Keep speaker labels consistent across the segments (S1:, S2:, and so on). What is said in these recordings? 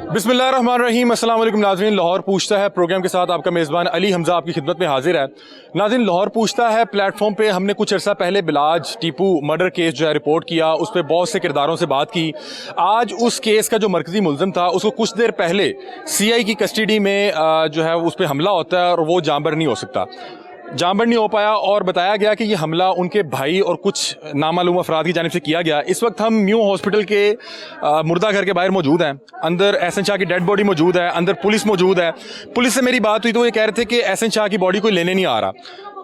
S1: बिस्मिल्लाहिर्रहमानिर्रहीम। अस्सलाम वालेकुम नाज़रीन। लाहौर पूछता है प्रोग्राम के साथ आपका मेज़बान अली हमज़ा आपकी खिदमत में हाजिर है। नाज़रीन, लाहौर पूछता है प्लेटफॉर्म पे हमने कुछ अर्सा पहले बिलाज टीपू मर्डर केस जो है रिपोर्ट किया, उस पर बहुत से किरदारों से बात की। आज उस केस का जो मरकज़ी मुल्ज़िम था उसको कुछ देर पहले CI की कस्टडी में जो है उस पर हमला होता है और वो जानबर नहीं हो सकता, जानबर नहीं हो पाया और बताया गया कि ये हमला उनके भाई और कुछ नामालूम अफराद की जानिब से किया गया। इस वक्त हम न्यू हॉस्पिटल के मुर्दा घर के बाहर मौजूद हैं। अंदर एहसन शाह की डेड बॉडी मौजूद है, अंदर पुलिस मौजूद है। पुलिस से मेरी बात हुई तो ये कह रहे थे कि एहसन शाह की बॉडी कोई लेने नहीं आ रहा।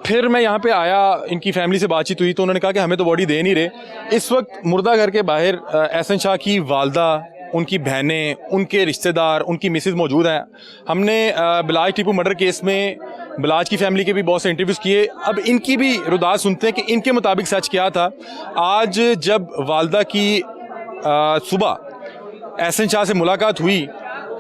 S1: फिर मैं यहाँ पे आया, इनकी फैमिली से बातचीत हुई तो उन्होंने कहा कि हमें तो बॉडी दे नहीं रहे। इस वक्त मुर्दा घर के बाहर एहसन शाह की वालदा, उनकी बहनें, उनके रिश्तेदार, उनकी मिसेज मौजूद हैं। हमने बिलाज टीपू मर्डर केस में बिलाज की फैमिली के भी बहुत से इंटरव्यूज़ किए। अब इनकी भी रुदात सुनते हैं कि इनके मुताबिक सच क्या था। आज जब वालदा की सुबह एहसन शाह से मुलाकात हुई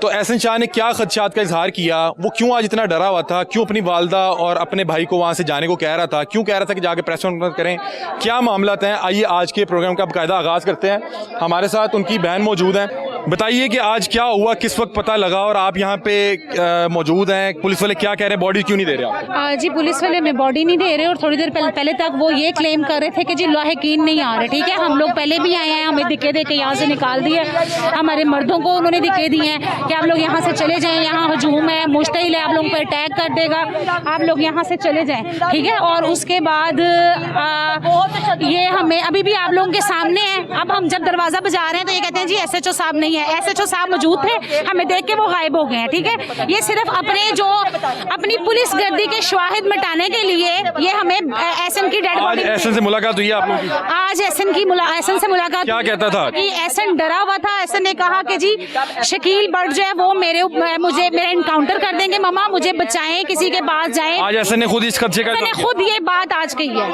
S1: तो एहसन शाह ने क्या खदशात का इजहार किया, वो क्यों आज इतना डरा हुआ था, क्यों अपनी वालदा और अपने भाई को वहाँ से जाने को कह रहा था, क्यों कह रहा था कि जाके प्रेस कॉन्फ्रेंस करें, क्या मामला हैं। आइए आज के प्रोग्राम का बाकायदा आगाज़ करते हैं। हमारे साथ उनकी बहन मौजूद हैं। बताइए कि आज क्या हुआ, किस वक्त पता लगा और आप यहाँ पे मौजूद हैं। पुलिस वाले क्या कह रहे हैं, बॉडी क्यों नहीं दे रहे आपको?
S2: जी, पुलिस वाले में बॉडी नहीं दे रहे और थोड़ी देर पहले तक वो ये क्लेम कर रहे थे कि जी लाहिकीन नहीं आ रहे। ठीक है, हम लोग पहले भी आए हैं, हमें दिक्कत दे के यहाँ से निकाल दिए। हमारे मर्दों को उन्होंने दिक्कत दी हैं कि आप लोग यहाँ से चले जाएं, यहाँ हजूम है, मुश्तिल है, आप लोगों पर अटैक कर देगा, आप लोग यहाँ से चले जाएं। ठीक है, और उसके बाद ये हमें अभी भी आप लोगों के सामने है। अब हम जब दरवाज़ा बजा रहे हैं तो ये कहते हैं जी SHO साहब नहीं है। SHO साहब मौजूद थे, हमें देख के वो गायब हो गए हैं। ठीक है, ये सिर्फ अपनी पुलिस गर्दी के शवाहिद मिटाने के लिए ये हमें एहसन की डेड बॉडी।
S1: एहसन से मुलाकात हुई आप लोगों की?
S2: आज एहसन से मुलाकात
S1: क्या कहता था
S2: कि एहसन डरा हुआ था। एहसन ने कहा कि जी शकील बट जो है वो मेरा इनकाउंटर कर देंगे, मामा मुझे बचाएं, किसी के पास जाएं।
S1: आज एहसन ने खुद इस खदशे का
S2: खुद ये बात आज कही है।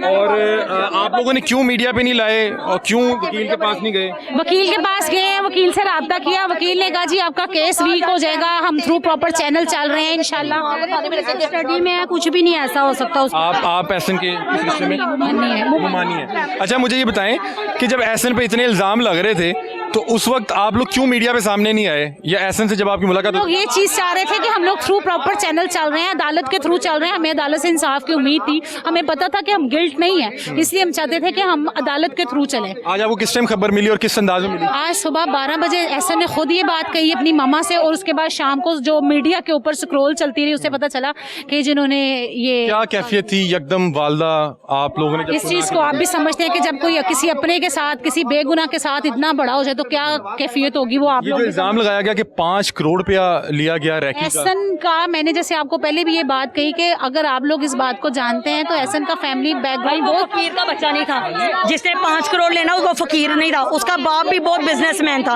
S1: और आप लोगों ने क्यों मीडिया पे नहीं लाए और क्यों वकील के पास नहीं गए?
S2: वकील के पास गए हैं, वकील से राब्ता किया, वकील ने कहा जी आपका केस वीक हो जाएगा, हम थ्रू प्रॉपर चैनल चल रहे हैं इंशाल्लाह। स्टडी में कुछ भी नहीं ऐसा हो सकता।
S1: आप एहसन के रिश्ते में गुमानी है। अच्छा, मुझे ये बताएं कि जब एहसन पे इतने इल्जाम लग रहे थे तो उस वक्त आप लोग क्यों मीडिया पे सामने नहीं आए, या एहसन से जब आपकी मुलाकात?
S2: लोग ये चीज़ चाह रहे थे कि हम लोग थ्रू प्रॉपर चैनल चल रहे हैं, अदालत के थ्रू चल रहे हैं, हमें अदालत से इंसाफ की उम्मीद थी, हमें पता था कि हम गिल्ट नहीं है, इसलिए हम चाहते थे कि हम अदालत के थ्रू चलें।
S1: आज आपको किस टाइम खबर मिली और किस अंदाज में मिली?
S2: आज सुबह 12 बजे एहसन ने खुद ये बात कही अपनी मामा से, और उसके बाद शाम को जो मीडिया के ऊपर स्क्रॉल चलती रही उससे पता चला कि जिन्होंने ये
S1: क्या कैफियत थी यकदम वालदा आप लोगों ने?
S2: इस चीज़ को आप भी समझते हैं कि जब कोई किसी अपने के साथ, किसी बेगुनाह के साथ इतना बड़ा हो जाए तो क्या कैफियत होगी। वो आप लोग
S1: इल्जाम लगाया गया कि 5 करोड़ रुपया लिया गया रैकी
S2: एहसन का। मैंने जैसे आपको पहले भी ये बात कही कि अगर आप लोग इस बात को जानते हैं तो एहसन का फैमिली बैकग्राउंड
S3: वो फकीर का बच्चा नहीं था जिसने 5 करोड़ लेना, वो फकीर नहीं था। उसका बाप भी बहुत बिजनेसमैन था,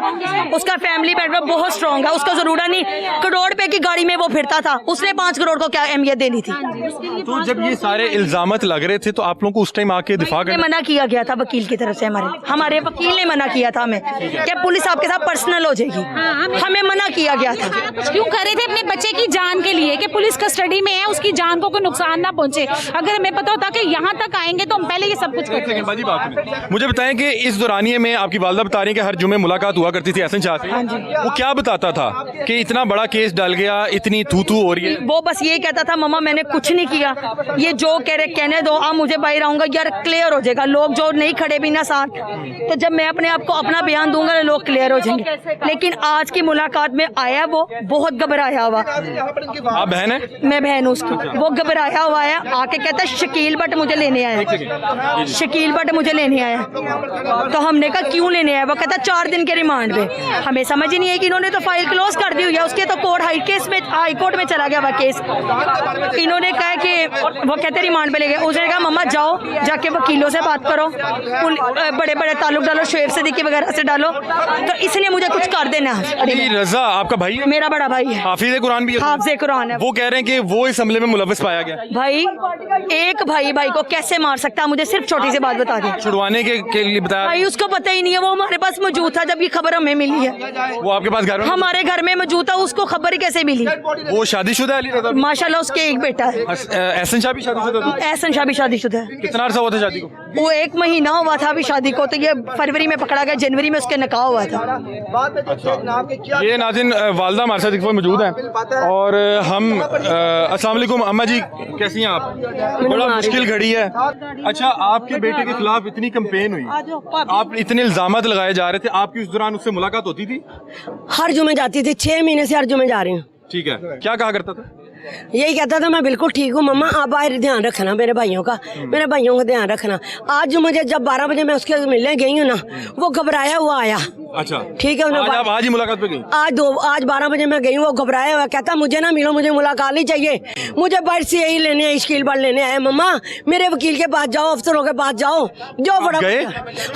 S3: उसका फैमिली बैकग्राउंड बहुत स्ट्रॉन्ग है। उसका जरूरत नहीं करोड़ रुपए की गाड़ी में वो फिरता था, उसने 5 करोड़ को क्या अहमियत देनी थी?
S1: तो जब ये सारे इल्जामत लग रहे थे तो आप लोगों को उस टाइम आके दिफा करने
S3: मना किया गया था वकील की तरफ से। हमारे वकील ने मना किया था हमें कि पुलिस आपके साथ पर्सनल हो जाएगी, हमें मना किया गया था।
S2: क्यों कर रहे थे? अपने बच्चे की जान के लिए कि पुलिस कस्टडी में है, उसकी जान को कोई नुकसान ना पहुंचे। अगर हमें पता होता कि यहाँ तक आएंगे तो हम पहले ये सब कुछ करते।
S1: मुझे बताएं कि इस दौरानिए में आपकी वालदा बता रही है कि हर जुमे मुलाकात हुआ करती थी एहसन शाह से। वो क्या बताता था कि इतना बड़ा केस डल गया, इतनी थू हो रही है?
S3: वो बस ये कहता था मम्मा मैंने कुछ नहीं किया, ये जो कह रहे कहने दो, आप मुझे बाहर आऊंगा यार क्लियर हो जाएगा। लोग जो नहीं खड़े भी ना साथ, तो जब मैं अपने आप को अपना बयान दूंगा लोग क्लियर हो जाएंगे। लेकिन आज की मुलाकात में आया वो बहुत घबराया हुआ।
S1: आप बहन है?
S3: मैं बहन हूँ उसकी। वो घबराया हुआ है, आके कहता है शकील बट मुझे लेने आया, शकील बट मुझे लेने आया। तो हमने कहा क्यों लेने आया? वो कहता 4 दिन के रिमांड पे। हमें समझ ही नहीं है कि इन्होंने तो फाइल क्लोज कर दी हुई है, उसके तो कोर्ट हाई कोर्ट में चला गया हुआ केस। इन्होंने कहा कि वो कहते रिमांड पे ले गए। उसने कहा मम्मा जाओ जाके वकीलों से बात करो, बड़े बड़े ताल्लुक डालो, शेर सिद्दीकी वगैरह से डालो, तो इसलिए मुझे कुछ कर देना।
S1: रजा आपका भाई है?
S3: मेरा बड़ा भाई है,
S1: हाफिज कुरान भी है।
S3: हाफिज कुरान है।
S1: वो कह रहे हैं कि वो इस हमले में मुलव्वस पाया गया।
S3: भाई एक भाई को कैसे मार सकता है? मुझे सिर्फ छोटी सी बात बता दे।
S1: छुड़वाने के लिए बताया
S3: भाई, उसको पता ही नहीं है, वो हमारे पास मौजूद था जब ये खबर हमें मिली है।
S1: वो आपके पास घर में?
S3: हमारे घर में मौजूद था, उसको खबर ही कैसे मिली?
S1: वो शादीशुदा है?
S3: माशाल्लाह उसके एक बेटा है।
S1: एहसन शाह भी शादीशुदा?
S3: एहसन शाह भी शादीशुदा है।
S1: कितना अर्सा हुआ था शादी को?
S3: वो 1 महीना हुआ था अभी शादी को, तो ये फरवरी में पकड़ा गया, जनवरी में उसके निकाह हुआ था।
S1: ये नाज़रीन वालदा हमारे साथ इस वक्त मौजूद हैं और हम अस्सलाम वालेकुम अम्मा जी, कैसी हैं आप? बड़ा मुश्किल घड़ी है। अच्छा, आपके बेटे के खिलाफ इतनी कंपेन हुई, आप इतने इल्जामात लगाए जा रहे थे, आपकी उस दौरान उससे मुलाकात होती थी?
S4: हर जुमे जाती थी, 6 महीने से हर जुमे जा रही हूँ।
S1: ठीक है, क्या कहा करता था?
S4: यही कहता था मैं बिल्कुल ठीक हूँ मम्मा, आप बाहर ध्यान रखना मेरे भाइयों का, मेरे भाइयों का ध्यान रखना। आज जो मुझे जब 12 बजे मैं उसके मिलने गई हूँ ना, वो घबराया हुआ आया।
S1: अच्छा,
S4: ठीक है,
S1: आप आज ही मुलाकात पे गई?
S4: आज 12 बजे मैं गई हूँ, वो घबराया हुआ कहता मुझे ना मिलो, मुझे मुलाकात नहीं चाहिए, मुझे बर्ड से यही लेने आए, शकील बर्ड लेने आए। मम्मा मेरे वकील के पास जाओ, अफसरों के पास जाओ, जो बड़ा।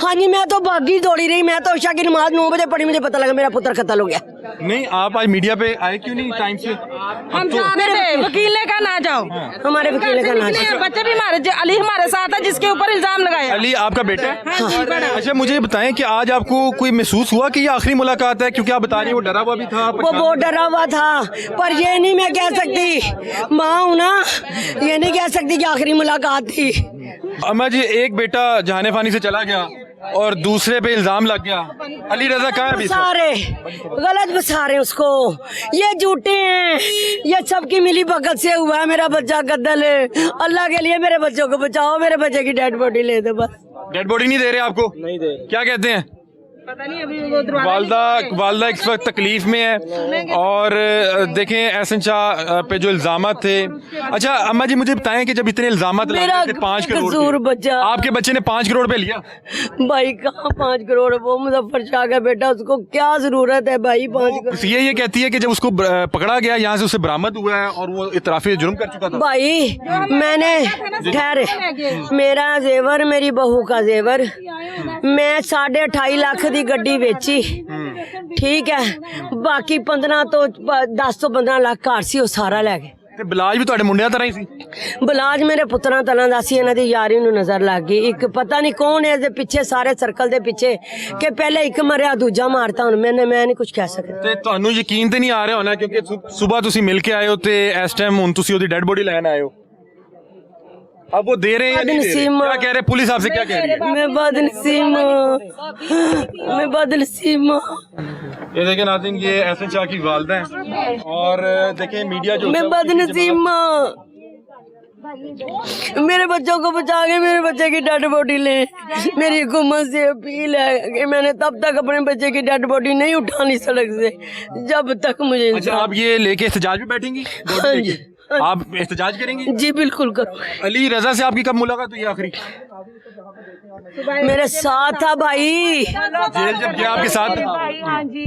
S4: हाँ जी, मैं तो भागी दौड़ी रही, मैं तो ईशा की नमाज 9 बजे पढ़ी, मुझे पता लगा मेरा पुत्र कत्ल हो गया।
S1: नहीं, आप आज मीडिया पे आए क्यों नहीं टाइम से?
S5: हम मेरे वकील ने कहा ना जाओ,
S4: हमारे वकील ने कहा ना जाओ।
S5: बच्चे भी हमारे, अली हमारे साथ है जिसके ऊपर इल्जाम लगाया।
S1: अली आपका बेटा है?
S5: हाँ।
S1: अच्छा, मुझे ये बताएं कि आज आपको कोई महसूस हुआ कि ये आखिरी मुलाकात है? क्योंकि आप बता रही हैं वो डरा हुआ भी था।
S4: वो बहुत डरा हुआ था, पर ये नहीं मैं कह सकती, माँ हूँ ना, ये नहीं कह सकती कि आखिरी मुलाकात थी।
S1: अम्मा जी, एक बेटा जहाने फानी से चला गया और दूसरे पे इल्जाम लग गया, अली रजा कहाँ है अभी?
S4: सारे गलत बसा रहे हैं उसको, ये झूठे हैं, ये सबकी मिली भगत से हुआ है। मेरा बच्चा कत्ल है, अल्लाह के लिए मेरे बच्चों को बचाओ, मेरे बच्चे की डेड बॉडी ले दो बस।
S1: डेड बॉडी नहीं दे रहे आपको? नहीं दे। क्या कहते हैं?
S5: पता नहीं, अभी वो
S1: वालदा इस वक्त तकलीफ में है और देखें एहसन शाह पे जो इल्जामात थे। अच्छा अम्मा जी, मुझे बताएं कि जब इतने इल्जामात
S4: मेरा
S1: 5 करोड़
S4: कसूर बच्चा,
S1: आपके बच्चे ने 5 करोड़ रुपए लिया?
S4: भाई कहाँ 5 करोड़, वो मुजफ्फर शाह का बेटा, उसको क्या जरूरत है भाई 5 करोड़?
S1: ये कहती है कि जब उसको पकड़ा गया, यहाँ से उसे बरामद हुआ है और वो इतराफी जुर्म कर चुका था।
S4: भाई मैंने ठहरे, मेरा जेवर, मेरी बहू का जेवर, मैं 2.5 लाख की गड्डी बेची, ठीक है, बाकी 15 तो 10 तो 15 लाख घर सी, वो सारा लै गए।
S1: ਤੇ ਬਲਾਜ ਵੀ ਤੁਹਾਡੇ ਮੁੰਡਿਆਂ ਤਰ੍ਹਾਂ ਹੀ ਸੀ?
S4: ਬਲਾਜ ਮੇਰੇ ਪੁੱਤਰਾਂ ਤਰ੍ਹਾਂ ਦਾ ਸੀ, ਇਹਨਾਂ ਦੀ ਯਾਰੀ ਨੂੰ ਨਜ਼ਰ ਲੱਗ ਗਈ। ਇੱਕ ਪਤਾ ਨਹੀਂ ਕੌਣ ਹੈ ਇਹਦੇ ਪਿੱਛੇ, ਸਾਰੇ ਸਰਕਲ ਦੇ ਪਿੱਛੇ, ਕਿ ਪਹਿਲੇ ਇੱਕ ਮਰਿਆ ਦੂਜਾ ਮਾਰਤਾ। ਹੁਣ ਮੈਂ ਨਹੀਂ ਕੁਝ ਕਹਿ ਸਕਦਾ।
S1: ਤੇ ਤੁਹਾਨੂੰ ਯਕੀਨ ਤੇ ਨਹੀਂ ਆ ਰਿਹਾ ਹੋਣਾ ਕਿਉਂਕਿ ਸਵੇਰ ਤੁਸੀਂ ਮਿਲ ਕੇ ਆਏ ਹੋ ਤੇ ਇਸ ਟਾਈਮ ਹੁਣ ਤੁਸੀਂ ਉਹਦੀ ਡੈਡ ਬੋਡੀ ਲੈਣ ਆਏ ਹੋ। अब वो दे रहे हैं या नहीं दे रहे? क्या कह रहे हैं पुलिस आपसे, क्या कह रही है?
S4: मैं बदनसीब हूँ, मैं बदनसीब हूँ।
S1: ये देखें नाज़रीन, ये एहसन शाह की वालदा हैं और देखें मीडिया जो
S4: मैं बदनसीब हूँ, मेरे बच्चों को बचा के मेरे बच्चे की डेड बॉडी ले। मेरी हुकूमत से अपील है कि मैंने तब तक अपने बच्चे की डेड बॉडी नहीं उठानी सड़क से जब तक मुझे।
S1: अच्छा, आप ये लेके एहतजाज में बैठेंगी?
S4: हाँ जी,
S1: आप एहतजाज करेंगी?
S4: जी बिल्कुल करो।
S1: अली रजा से आपकी कब मुलाकात हुई आखिरी?
S4: मेरे साथ था भाई,
S1: जेल जब गया आपके साथ?
S5: हाँ जी।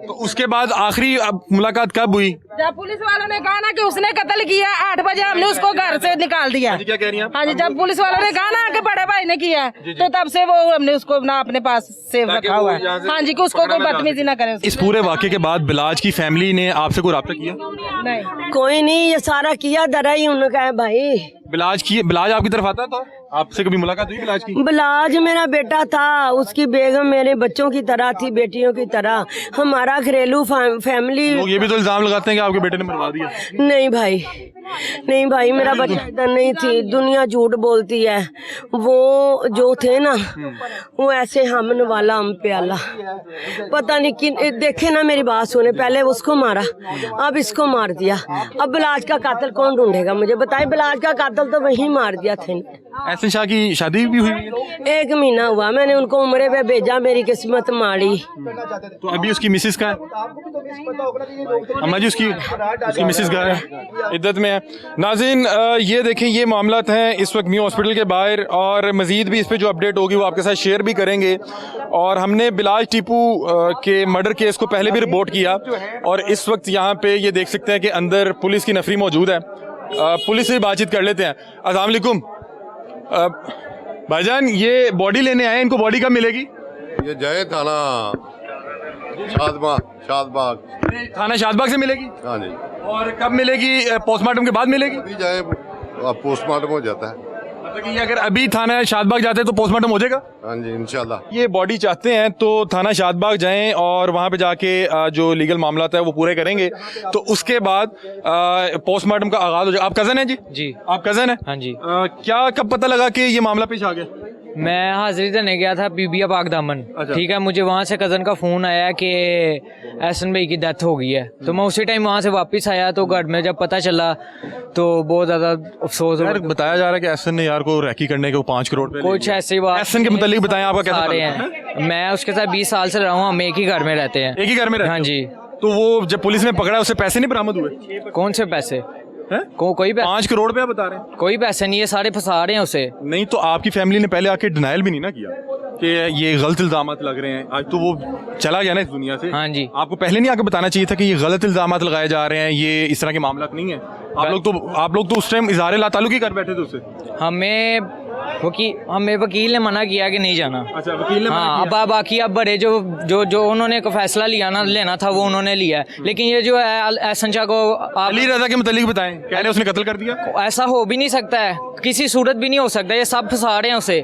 S1: तो उसके बाद आखिरी मुलाकात कब हुई?
S5: जब पुलिस वालों ने कहा ना कि उसने कत्ल किया, 8 बजे हमने उसको घर से निकाल दिया।
S1: क्या कह रही हैं?
S5: हाँ जी, जब पुलिस वालों ने कहा ना कि बड़े भाई ने किया, तो तब से वो हमने उसको ना अपने पास सेव रखा हुआ है। हाँ जी, कि उसको कोई बदतमीजी ना करे।
S1: इस पूरे वाक़े के बाद बिलाज की फैमिली ने आपसे कोई रब्ता किया?
S5: नहीं,
S4: कोई नहीं, ये सारा किया दरा ही उनका है भाई।
S1: बिलाज आपकी तरफ आता था? आपसे कभी मुलाकात हुई बिलाज की?
S4: बिलाज मेरा बेटा था, उसकी बेगम मेरे बच्चों की तरह थी, बेटियों की तरह। हमारा घरेलू फैमिली।
S1: लोग ये भी तो इल्जाम लगाते हैं कि आपके बेटे ने मरवा दिया।
S4: नहीं भाई, नहीं भाई, मेरा बच्चा इधर नहीं थी, दुनिया झूठ बोलती है। वो जो थे ना, वो ऐसे हमन वाला हम प्याला, पता नहीं कि देखे ना, मेरी बात सुने, पहले उसको मारा, अब इसको मार दिया। अब बिलाज का कातिल कौन ढूंढेगा मुझे बताए? बिलाज का कातिल तो वही मार दिया था।
S1: एहसन शाह की शादी भी हुई है?
S4: 1 महीना हुआ, मैंने उनको उम्रे पे भेजा, मेरी किस्मत माड़ी।
S1: तो अभी उसकी मिसेस का है? अम्मा जी, उसकी मिसेस का है, इद्दत में है। नाज़रीन, ये देखें, ये मामलात हैं इस वक्त न्यू हॉस्पिटल के बाहर और मज़ीद भी इस पे जो अपडेट होगी वो आपके साथ शेयर भी करेंगे। और हमने बिलाज टीपू के मर्डर केस को पहले भी रिपोर्ट किया और इस वक्त यहाँ पे ये देख सकते हैं कि अंदर पुलिस की नफरी मौजूद है। पुलिस से बातचीत कर लेते हैं। अस्सलाम वालेकुम भाईजान, ये बॉडी लेने आए, इनको बॉडी कब मिलेगी?
S6: ये जय थाना शादबाग।
S1: थाना शादबाग से मिलेगी?
S6: हाँ जी।
S1: और कब मिलेगी? पोस्टमार्टम के बाद मिलेगी?
S6: अभी जाए, पोस्टमार्टम हो जाता है।
S1: मतलब कि अगर अभी थाना शादबाग जाते हैं तो पोस्टमार्टम हो जाएगा?
S6: हाँ जी, इंशाल्लाह।
S1: ये बॉडी चाहते हैं तो थाना शादबाग जाएं और वहाँ पे जाके जो लीगल मामला है वो पूरे करेंगे, तो उसके बाद पोस्टमार्टम का आगाज हो जाएगा। आप कज़न हैं जी?
S7: जी।
S1: आप कज़न हैं?
S7: हाँ जी।
S1: क्या कब पता लगा कि ये मामला पेश आ गया?
S7: मैं हाजिरी देने गया था पीबिया पाक दामन।
S1: अच्छा।
S7: ठीक है, मुझे वहाँ से कज़न का फ़ोन आया कि एहसन भाई की डेथ हो गई है, तो मैं उसी टाइम वहाँ से वापस आया। तो घर में जब पता चला तो बहुत ज़्यादा अफसोस
S1: यार
S7: हुआ।
S1: बताया जा रहा है कि एहसन ने यार को रैकी करने को 5 करोड़ पे
S7: कुछ ऐसी बात
S1: एहसन के मुतालिक बताएं, आपका कैसा
S7: सारे
S1: ताल्लुक
S7: हैं। मैं उसके साथ 20 साल से रहा हूँ, हम एक ही घर में रहते हैं।
S1: एक ही घर में रहते
S7: हाँ
S1: हो?
S7: जी।
S1: तो वो जब पुलिस ने पकड़ा उससे पैसे नहीं बरामद हुए?
S7: कौन से पैसे?
S1: हैं?
S7: कोई
S1: 5 करोड़ पे आप बता रहे हैं?
S7: कोई पैसे नहीं है, सारे फंसा रहे हैं उसे।
S1: नहीं तो आपकी फैमिली ने पहले आके डिनाइल भी नहीं ना किया कि ये गलत इल्जामात लग रहे हैं? आज तो वो चला गया ना इस दुनिया से।
S7: हाँ जी।
S1: आपको पहले नहीं आके बताना चाहिए था कि ये गलत इल्जामात लगाए जा रहे हैं, ये इस तरह के मामला नहीं है? आप लोग तो उस टाइम इज़हार लाताल्लुक ही कर बैठे थे उससे।
S7: हमें वकील ने मना किया कि नहीं जाना।
S1: अच्छा, वकील ने
S7: हाँ, अब बाकी अब बड़े जो उन्होंने एक फैसला लेना था वो उन्होंने लिया है। लेकिन ये जो है एहसन शाह को
S1: अली रजा के मुतालिक बताएं, कह रहे हैं उसने कत्ल कर दिया।
S7: ऐसा हो भी नहीं सकता है, किसी सूरत भी नहीं हो सकता। ये सब फंसा रहे हैं उसे।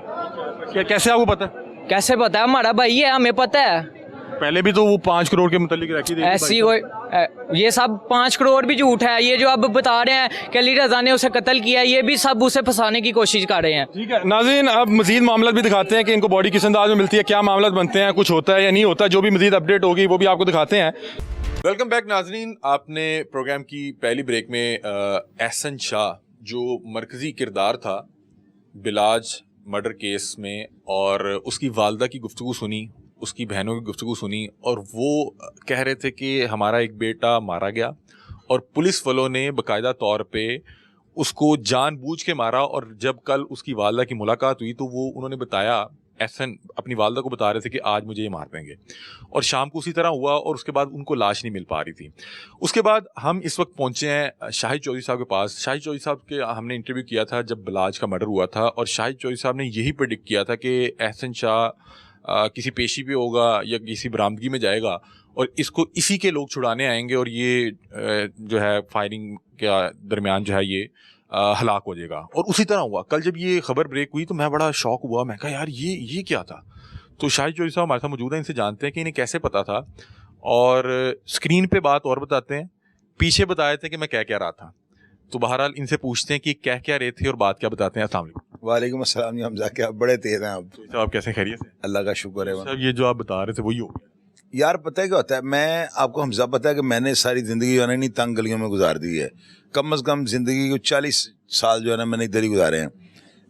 S1: कैसे आपको पता?
S7: कैसे पता है? हमारा भाई है, हमें पता है।
S1: पहले भी तो वो 5 करोड़ के मुतालिक रखी थी
S7: ऐसी ये सब 5 करोड़ भी झूठ है। ये जो अब बता रहे हैं कि अली रजा ने उसे कत्ल किया, ये भी सब उसे फंसाने की कोशिश कर रहे हैं।
S1: ठीक है नाज़रीन, अब मजीद मामला भी दिखाते हैं कि इनको बॉडी किस अंदाज में मिलती है, क्या मामला बनते हैं, कुछ होता है या नहीं होता। जो भी मजीद अपडेट होगी वो भी आपको दिखाते हैं। वेलकम बैक नाज़रीन। आपने प्रोग्राम की पहली ब्रेक में एहसन शाह जो मरकज़ी किरदार था बिलाज मर्डर केस में, और उसकी वालदा की गुफ्तगू सुनी, उसकी बहनों की गुफ्तगू सुनी, और वो कह रहे थे कि हमारा एक बेटा मारा गया और पुलिस वालों ने बाकायदा तौर पे उसको जानबूझ के मारा। और जब कल उसकी वालदा की मुलाकात हुई तो वो उन्होंने बताया, एहसन अपनी वालदा को बता रहे थे कि आज मुझे ये मार देंगे, और शाम को उसी तरह हुआ। और उसके बाद उनको लाश नहीं मिल पा रही थी। उसके बाद हम इस वक्त पहुंचे हैं शाहिद चौधरी साहब के पास। शाहिद चौधरी साहब के हमने इंटरव्यू किया था जब बिलाज का मर्डर हुआ था, और शाहिद चौधरी साहब ने यही प्रेडिक्ट किया था कि एहसन शाह किसी पेशी पे होगा या किसी बरामदगी में जाएगा और इसको इसी के लोग छुड़ाने आएंगे, और ये जो है फायरिंग के दरमियान जो है ये हलाक हो जाएगा। और उसी तरह हुआ। कल जब ये खबर ब्रेक हुई तो मैं बड़ा शौक हुआ। मैं कहा यार ये क्या था। तो शाहिद चौधरी साहब हमारे साथ मौजूद हैं, इनसे जानते हैं कि इन्हें कैसे पता था, और स्क्रीन पे बात और बताते हैं, पीछे बताए थे कि मैं क्या कह रहा था। तो बहरहाल इनसे पूछते हैं कि कह क्या रहे थे और बात क्या बताते हैं। अस्सलाम वालेकुम।
S8: वालेकुम अस्सलाम। हमजा के आप बड़े तेज हैं आप।
S1: तो आप कैसे, खैरियत से?
S8: अल्लाह का शुक्र है।
S1: साहब ये जो आप बता रहे थे वही हो गया?
S8: यार पता है क्या होता है, मैं आपको हमजा पता है कि मैंने सारी ज़िंदगी जो है ना नहीं तंग गलियों में गुजार दी है। कम से कम ज़िंदगी को 40 साल जो है ना मैंने इधर ही गुजारे हैं।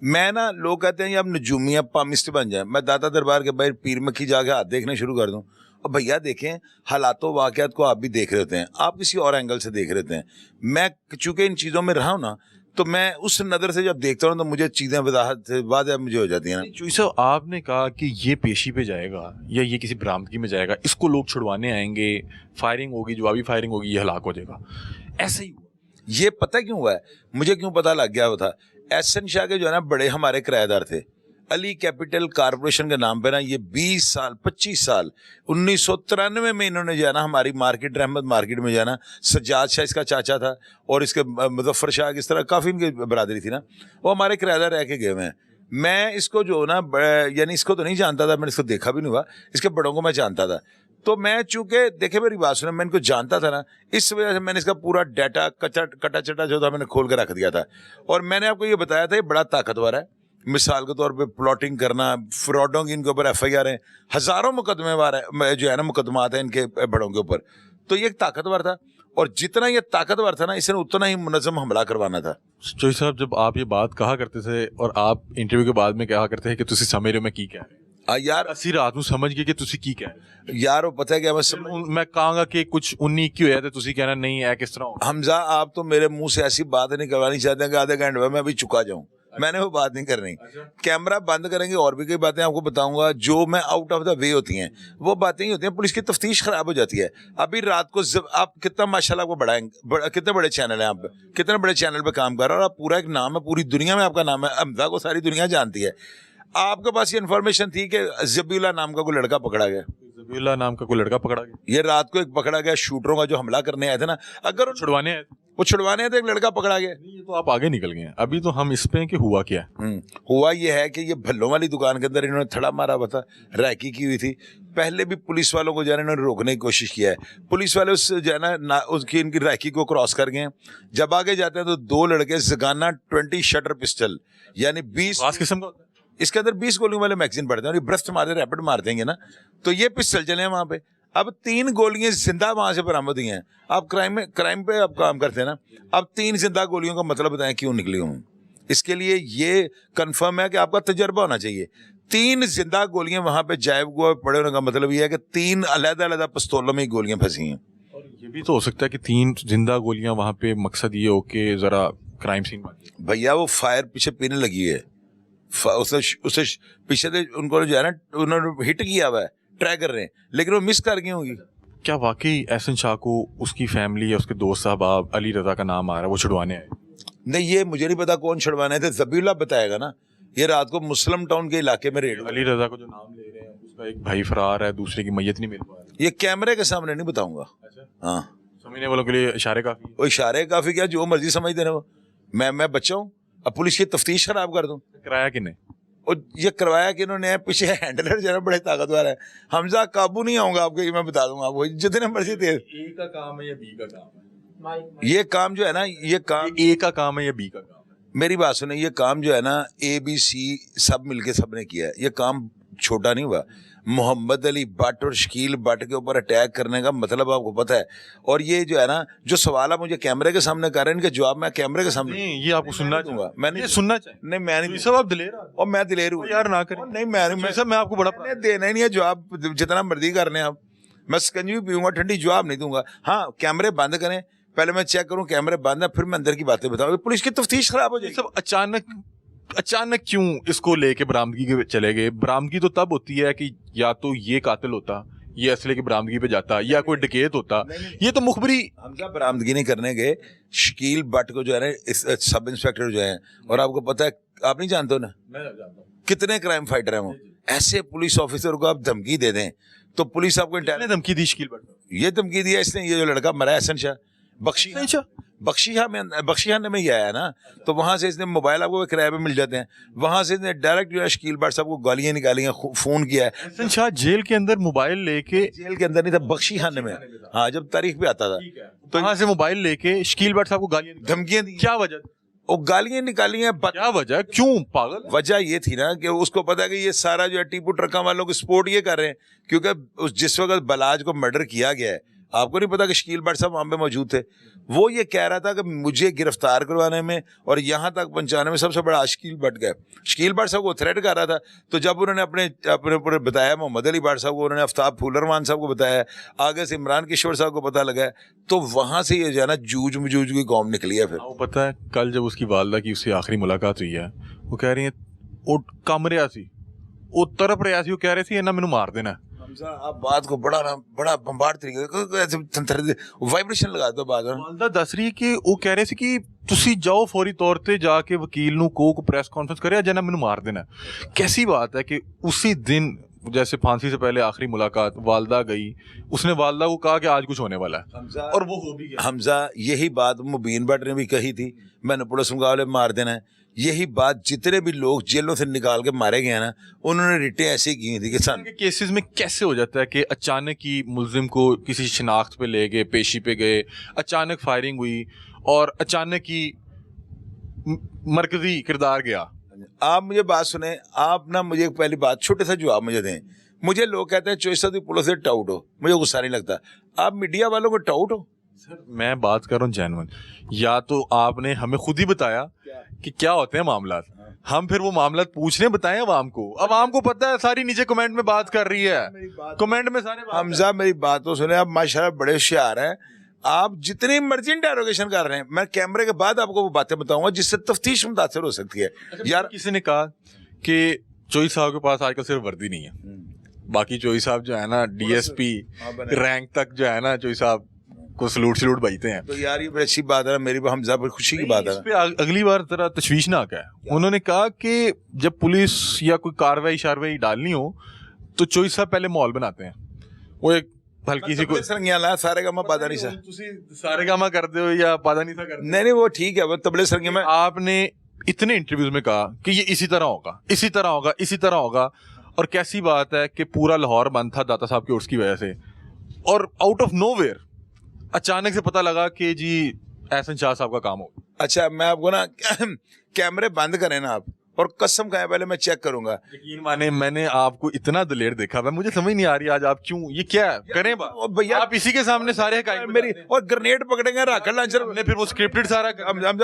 S8: मैं ना, लोग कहते हैं ये आप नजूमी अब पामिस्ट बन जाए, मैं दाता दरबार के बाहर पीर मक्खी जाके हाथ देखने शुरू कर दूँ। और भैया देखें, हालातों वाक़यात को आप भी देख रहे होते हैं, आप किसी और एंगल से देख रहे होते हैं। मैं चूँकि इन चीज़ों में रहा हूँ ना, तो मैं उस नज़र से जब देखता हूँ तो मुझे चीज़ें वजाहत वाज़ह मुझे हो जाती हैं ना।
S1: चौधरी साहब आपने कहा कि ये पेशी पे जाएगा या ये किसी बरामदगी में जाएगा, इसको लोग छुड़वाने आएंगे, फायरिंग होगी, जवाबी फायरिंग होगी, ये हलाक हो जाएगा, ऐसा ही हुआ।
S8: ये पता क्यों हुआ है, मुझे क्यों पता लग गया वो था। एहसन शाह के जो है ना बड़े हमारे किराएदार थे, अली कैपिटल कारपोरेशन के नाम पे ना, ये 20 साल 25 साल 1993 में इन्होंने जो है ना हमारी मार्केट, रहमत मार्केट में जो है ना, सज्जाद शाह इसका चाचा था और इसके मुजफ्फर शाह, इस तरह काफ़ी इनकी बरादरी थी ना, वो हमारे किराएदार रह के गए हुए हैं। मैं इसको जो ना यानी इसको तो नहीं जानता था, मैंने इसको देखा भी नहीं हुआ, इसके बड़ों को मैं जानता था। तो मैं चूँकि देखे मेरी बात सुने, मैं इनको जानता था ना, इस वजह से मैंने इसका पूरा डाटा कटा चटा जो था मैंने खोल कर रख दिया था। और मैंने आपको ये बताया था ये बड़ा ताकतवर है। मिसाल के तौर पे प्लॉटिंग करना, फ्रॉडों की इनके ऊपर FIR हैं, हज़ारों मुकदमेवार है जो है ना मुकदमात हैं इनके बड़ों के ऊपर। तो ये एक ताकतवर था, और जितना ये ताकतवर था ना, इसने उतना ही मुनज़्ज़म हमला करवाना था।
S1: चौधरी साहब जब आप ये बात कहा करते थे और आप इंटरव्यू के बाद में कहा करते हैं कि तुसी समझ रहे हो मैं की कह रहे
S8: यार
S1: असि रात में समझ गए कि तुसी की कह रहे
S8: यार वो पता है क्या,
S1: मैं कहांगा कि कुछ 19 होया तो तुसी कहना नहीं है किस तरह हो।
S8: हमजा आप तो मेरे मुंह से ऐसी बात नहीं करवानी चाहते हैं कि आधे घंटे में मैं अभी चुका जाऊं। मैंने वो बात नहीं करनी। कैमरा बंद करेंगे और भी कई बातें आपको बताऊंगा जो मैं आउट ऑफ द वे होती हैं, वो बातें ही होती हैं। पुलिस की तफ्तीश खराब हो जाती है। अभी रात को आप कितना माशाल्लाह आपको बढ़ाएंगे, कितने बड़े चैनल हैं, आप कितने बड़े चैनल पे काम कर रहे हो, और आप पूरा एक नाम है, पूरी दुनिया में आपका नाम है, हमजा को सारी दुनिया जानती है। आपके पास ये इन्फॉर्मेशन थी कि जबीउल्लाह नाम का कोई लड़का पकड़ा गया,
S1: जबीउल्लाह नाम का कोई लड़का पकड़ा गया,
S8: ये रात को एक पकड़ा गया शूटरों का जो हमला करने आए थे ना, अगर
S1: छुड़वाने आए थे,
S8: वो छुड़वाने आए थे, एक लड़का पकड़ा गया।
S1: ये तो आप आगे निकल गए हैं। अभी तो हम इस पे हैं कि हुआ क्या है।
S8: हुआ ये है कि ये भल्लों वाली दुकान के अंदर इन्होंने थड़ा मारा हुआ था, रैकी की हुई थी। पहले भी पुलिस वालों को जो है इन्होंने रोकने की कोशिश किया है। पुलिस वाले उस जो है ना उसकी इनकी रैकी को क्रॉस कर गए। जब आगे जाते हैं तो दो लड़के जगाना 20 शटर पिस्टल यानी 20
S1: खास किस्म का
S8: इसके अंदर 20 गोलियों वाले मैगजीन पड़ते हैं और ये ब्रस्ट मारते रैपिड मार देंगे ना, तो ये पिस्टल चले हैं वहाँ पे। अब 3 गोलियां जिंदा वहाँ से बरामद हुई हैं। आप क्राइम पे आप काम करते हैं ना, अब 3 जिंदा गोलियों का मतलब बताएं क्यों निकली हूँ। इसके लिए ये कंफर्म है कि आपका तजर्बा होना चाहिए। 3 जिंदा गोलियां वहाँ पे जायब हुआ पड़े होने का मतलब ये है कि 3 अलग-अलग पिस्तौलों में गोलियां फंसी हैं।
S1: ये भी तो हो सकता है कि 3 जिंदा गोलियां वहाँ पे मकसद ये हो कि जरा क्राइम सीन
S8: भैया वो फायर पीछे पीने लगी है, उसे पीछे से उनको जो है ना उन्होंने हिट किया हुआ है, ट्राई कर रहे हैं, लेकिन वो मिस कर गई होंगी।
S1: क्या वाकई एहसन शाह को उसकी फैमिली या उसके दोस्त साहब अली रजा का नाम आ रहा है, वो छुड़वाने आए?
S8: नहीं, ये मुझे नहीं पता कौन छुड़वाने थे, ज़बीउल्लाह बताएगा ना। ये रात को मुस्लिम टाउन के इलाके में रेड।
S1: अली रजा को जो नाम ले रहे हैं उसका एक भाई फरार है, दूसरे की मैयत नहीं मिल पा रही।
S8: ये कैमरे के सामने नहीं बताऊंगा। हाँ,
S1: समझने वालों के लिए इशारे काफी।
S8: वो इशारे काफी क्या, जो मर्जी समझते रहे वो। मैं बच्चा हूँ, अब पुलिस की तफ्तीश खराब कर दूं?
S1: कराया किने?
S8: और ये करवाया कि इन्होंने, पीछे हैंडलर जो है बड़े ताकतवर है। हमजा काबू नहीं आऊंगा आपको, ये मैं बता दूंगा आपको, जितने मर्जी तेज।
S1: ए का काम है या बी का काम है?
S8: ये काम जो है ना, ये काम
S1: ए का काम है या बी का काम है?
S8: मेरी बात सुने, ये काम जो है ना ABC सब मिलके सबने किया है। ये काम छोटा नहीं हुआ। मोहम्मद अली भट्ट और शकील भट्ट के ऊपर अटैक करने का मतलब आपको पता है। और ये जो है ना, जो सवाल आप मुझे कैमरे के सामने कर रहे हैं, इनके जवाब मैं कैमरे के सामने
S1: नहीं, ये आपको सुनना
S8: दूंगा। मैंने
S1: ये सुनना चाहिए।
S8: नहीं, मैं नहीं,
S1: सब आप दिलेर आदमी।
S8: और मैं दिलेर हूँ
S1: यार ना करें।
S8: नहीं, मैं
S1: सब मैं आपको बड़ा
S8: मैंने देना ही नहीं है जवाब, जितना मर्जी कर लें आप। मैं स्कंजी पीऊंगा, ठंडी जवाब नहीं दूंगा। हाँ, कैमरे बंद करें, पहले मैं चेक करूं कैमरे बंद है, फिर मैं अंदर की बातें बताऊं। पुलिस की तफ्तीश खराब हो जाएगी।
S1: सब अचानक क्यों इसको लेके बरामदगी के चले गए? बरामदगी तो तब होती है कि या तो ये कातिल होता, ये असले की बरामदगी पे जाता, या कोई डकैत होता। ये तो मुखबरी।
S8: हमजा बरामदगी नहीं करने गए। शकील भट्ट को जो है ना, सब इंस्पेक्टर जो है, और आपको पता है, आप नहीं जानते हो ना,
S1: मैं जानता हूं
S8: कितने क्राइम फाइटर हैं वो। ऐसे पुलिस ऑफिसर को आप धमकी दे दें तो पुलिस आपको
S1: धमकी दी शकील भट्ट?
S8: ये धमकी दिया इसने, ये जो लड़का मरा है एहसन शाह, बख्शियाना में ही आया ना, तो वहां से इसने मोबाइल आपको किराए पे मिल जाते हैं, वहां से इसने डायरेक्ट जो है शकील भट्ट साहब को गालियां निकाली हैं, फोन किया है।
S1: एहसन शाह जेल के अंदर मोबाइल लेके,
S8: जेल के अंदर नहीं था, बख्शियाने में, हाँ, जब तारीख पे आता था,
S1: तो वहां से मोबाइल लेके शकील भट्ट साहब को गालियां,
S8: धमकियां दी।
S1: क्या वजह?
S8: वो गालियां निकाली हैं।
S1: क्या वजह? क्यों पागल?
S8: वजह ये थी ना कि उसको पता है कि ये सारा जो है टीपू ट्रका वालों को सपोर्ट ये कर रहे हैं, क्योंकि जिस वक्त बलाज को मर्डर किया गया है, आपको नहीं पता कि शकील भट्ट साहब वहाँ पे मौजूद थे। वो ये कह रहा था कि मुझे गिरफ्तार करवाने में और यहाँ तक पहुँचाने में सबसे बड़ा शकील भट्ट का है। शकील भट्ट साहब को थ्रेट कर रहा था, तो जब उन्होंने अपने ऊपर बताया मोहम्मद अली भट्ट साहब को, उन्होंने आफ्ताब फूलरमान साहब को बताया, आगे से इमरान किशोर साहब को पता लगा, तो वहाँ से ये जो है ना जूझ मजूझ की कौम निकली है। फिर
S1: वो पता है, कल जब उसकी वालदा की उससे आखिरी मुलाकात हुई है, वो कह रही है वो कम रहा सी, वो तरफ रहा सी, वो कह रही थी इन्हें मैनू मार देना।
S8: आप बात को बड़ा बम्बार्ड तरीके वाइब्रेशन लगा दो बात।
S1: वालदा दस रही कि वो कह रहे सी कि तुसी जाओ फौरी तौर पे जाके वकील नू को प्रेस कॉन्फ्रेंस करे जना मैनू मार देना। कैसी बात है कि उसी दिन जैसे फांसी से पहले आखिरी मुलाकात, वालदा गई, उसने वालदा को कहा कि आज कुछ होने वाला है, और वो हो भी गया।
S8: हमजा यही बात मुबीन भट्ट ने भी कही थी, मैंने पुलिस मुकाबले मार देना है। यही बात जितने भी लोग जेलों से निकाल के मारे गए ना, उन्होंने रिटें ऐसे ही की थी कि सन
S1: के केसेस में कैसे हो जाता है कि अचानक ही मुल्जिम को किसी शिनाख्त पे ले गए, पेशी पे गए, अचानक फायरिंग हुई और अचानक ही मरकजी किरदार गया।
S8: आप मुझे बात सुने, आप ना मुझे पहली बात छोटे सा जवाब मुझे दें। मुझे लोग कहते हैं चोइस पुलिस से टाउट हो, मुझे गुस्सा नहीं लगता। आप मीडिया वालों को टाउट हो?
S1: सर मैं बात कर रहा हूँ जेन्युइन। या तो आपने हमें खुद ही बताया कि क्या होते हैं मामला, हम फिर वो मामला पूछने बताएं अवाम को। अब आवाम को पता है, सारी नीचे कमेंट में बात कर रही है, कमेंट में सारे
S8: हमजा मेरी बात तो सुने, आप माशाल्लाह बड़े होशियार हैं, आप जितनी मर्जी इंटेरोगेशन कर रहे हैं, मैं कैमरे के बाद आपको वो बातें बताऊंगा जिससे तफ्तीश मुतासिर हो सकती है।
S1: यार किसी ने कहा कि चोई साहब के पास आजकल सिर्फ वर्दी नहीं है, बाकी चोई साहब जो है ना DSP रैंक तक जो है ना, चोई साहब को सलूट बजते हैं।
S8: तो यार ये बड़ी अच्छी बात है, मेरी हमजा पर खुशी की बात है।
S1: इस पे अगली बार जरा तशवीशनाक है। उन्होंने कहा कि जब पुलिस या कोई कार्रवाई डालनी हो तो चोई साहब पहले माहौल बनाते हैं। वो एक हल्की सी कोई
S8: सरंगियां ला, सारे गामा पादा नहीं सा,
S1: सारे गामा करते हो या पादा नहीं सा करते?
S8: नहीं वो ठीक है, वो तबले सरंगिया में।
S1: आपने इतने इंटरव्यूज में कहा कि ये इसी तरह होगा, इसी तरह होगा, इसी तरह होगा, और कैसी बात है कि पूरा लाहौर बंद था दाता साहब की उर्स की वजह से, और आउट ऑफ नोवेयर अचानक से पता लगा कि जी एहसन शाह साहब का काम हो।
S8: अच्छा मैं आपको ना कैमरे बंद करें ना आप, और कसम खाए पहले मैं चेक करूंगा।
S1: यकीन माने मैंने आपको इतना दिलेर देखा है, मुझे समझ नहीं आ रही आज आप क्यों, ये क्या है? करें बात।
S8: और भैया
S1: आप इसी के सामने सारे हकायत
S8: मेरी और ग्रेनेड पकड़ेंगे, रॉकेट लॉन्चर
S1: हमने फिर वो स्क्रिप्टेड सारा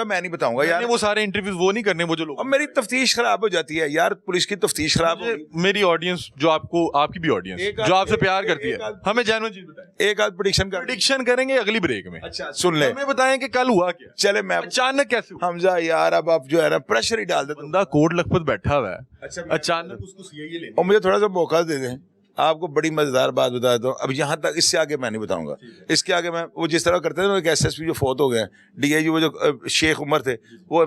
S8: मैं नहीं बताऊंगा यार,
S1: वो सारे इंटरव्यूज वो नहीं करने वो जो लोग।
S8: अब मेरी तफ्तीश खराब हो जाती है यार, पुलिस की तफ्तीश खराब हो गई।
S1: मेरी ऑडियंस जो आपको, आपकी भी ऑडियंस जो आपसे प्यार करती है, हमें जेन्युइन चीज बताएं।
S8: एक आध प्रेडिक्शन
S1: करेंगे अगली ब्रेक में।
S8: अच्छा सुन ले,
S1: हमें बताएं कि कल हुआ क्या।
S8: चले मैं
S1: अचानक कैसे हुआ?
S8: हमजा यार, अब आप जो है ना प्रेशर ही डाल देते
S1: बंदा कोट लखपत बैठा हुआ है,
S8: अच्छा,
S1: अचानक उसको सीआईए ले,
S8: और मुझे थोड़ा सा मौका दे दें। आपको बड़ी मजेदार बात बता देता हूँ, अब यहाँ तक, इससे आगे मैं नहीं बताऊंगा। इसके आगे मैं, वो जिस तरह करते थे ना, एक एसएसपी जो फोत हो गए, डीआईजी वो जो शेख उमर थे, वो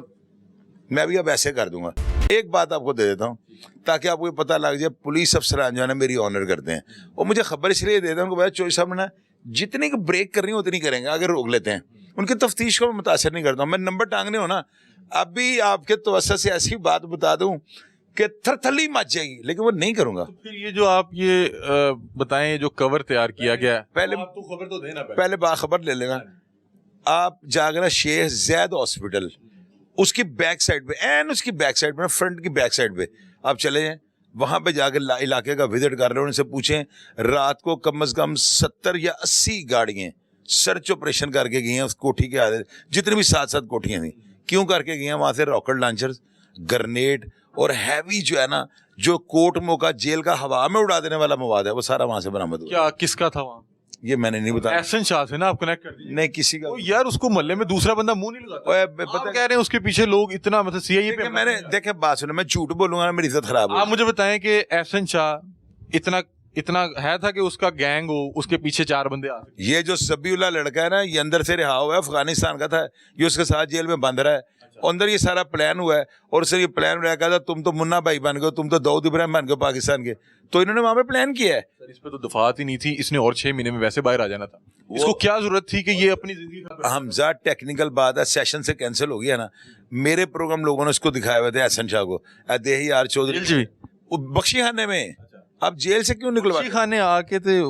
S8: मैं भी अब ऐसे कर दूंगा। एक बात आपको दे देता हूँ ताकि आपको ये पता लग जाए, पुलिस अफसरान जो है ना मेरी ऑनर करते हैं, और मुझे खबर इसलिए देते हैं उनको, भाई चौधरी साहब ने जितनी की ब्रेक करनी उतनी करेंगे, अगर रोक लेते हैं उनकी तफ्तीश को मैं मुतासर नहीं करता हूँ। मैं नंबर टांगने हो ना, अभी आपके तवज्जो से ऐसी बात बता दूं कि थरथली मच जाएगी, लेकिन वो नहीं करूंगा।
S1: फिर ये जो आप ये बताएं जो कवर तैयार किया गया है,
S8: पहले
S1: आप तो खबर तो देना
S8: पहले बाखबर ले लेना। आप जागना शेख ज़ैद हॉस्पिटल, उसकी बैक साइड पे, एन उसकी बैक साइड पे, फ्रंट की बैक साइड पे आप चले जाएं, वहां पे जाकर इलाके का विजिट कर रहे हो, उनसे पूछें रात को कम से कम 70 या 80 गाड़ियां सर्च ऑपरेशन करके गई हैं उस कोठी के आगे, जितनी भी 7-7 कोठियां थी, क्यों करके गई हैं? वहां से रॉकेट लॉन्चर्स, ग्रेनेड और हैवी जो है ना, जो कोर्ट मोका जेल का हवा में उड़ा देने वाला मवाद है, वो सारा वहां से बरामद हुआ।
S1: क्या किसका था वहाँ?
S8: ये मैंने नहीं बताया।
S1: एहसन शाह से ना आप कनेक्ट कर दिए?
S8: नहीं, किसी का।
S1: ओ यार, उसको मोहल्ले में दूसरा बंदा मुंह नहीं लगाता। आप कह रहे हैं उसके पीछे लोग इतना, मतलब सीआईए पे
S8: मैंने देखे, बात सुने, मैं झूठ बोलूंगा ना मेरी इज्जत खराब हो।
S1: आप मुझे बताएं कि एहसन शाह इतना है था कि उसका गैंग हो, उसके पीछे 4 बंदे आ सकते।
S8: ये जो सबीउल्लाह लड़का है ना, ये अंदर से रिहा हुआ है, अफगानिस्तान का था, ये उसके साथ जेल में बंद रहा है, अंदर ये सारा प्लान हुआ है, और उससे ये प्लान हुआ था, तुम तो मुन्ना भाई बन गए, तुम तो दाऊद इब्राहिम बन गए पाकिस्तान के, तो इन्होंने वहां पे प्लान किया है।
S1: सर, इस पे तो दफात ही नहीं थी, इसने और 6 महीने में वैसे बाहर आ जाना था। इसको क्या जरूरत थी कि ये अपनी जिंदगी
S8: हमजा टेक्निकल बात है, सेशन से कैंसिल हो गया ना, मेरे प्रोग्राम लोगों ने उसको दिखाए हुए थे, एहसन शाह को, देही यार चौधरी बख्शी खाने में। अब जेल से क्यों निकलवा
S1: खाने आके थे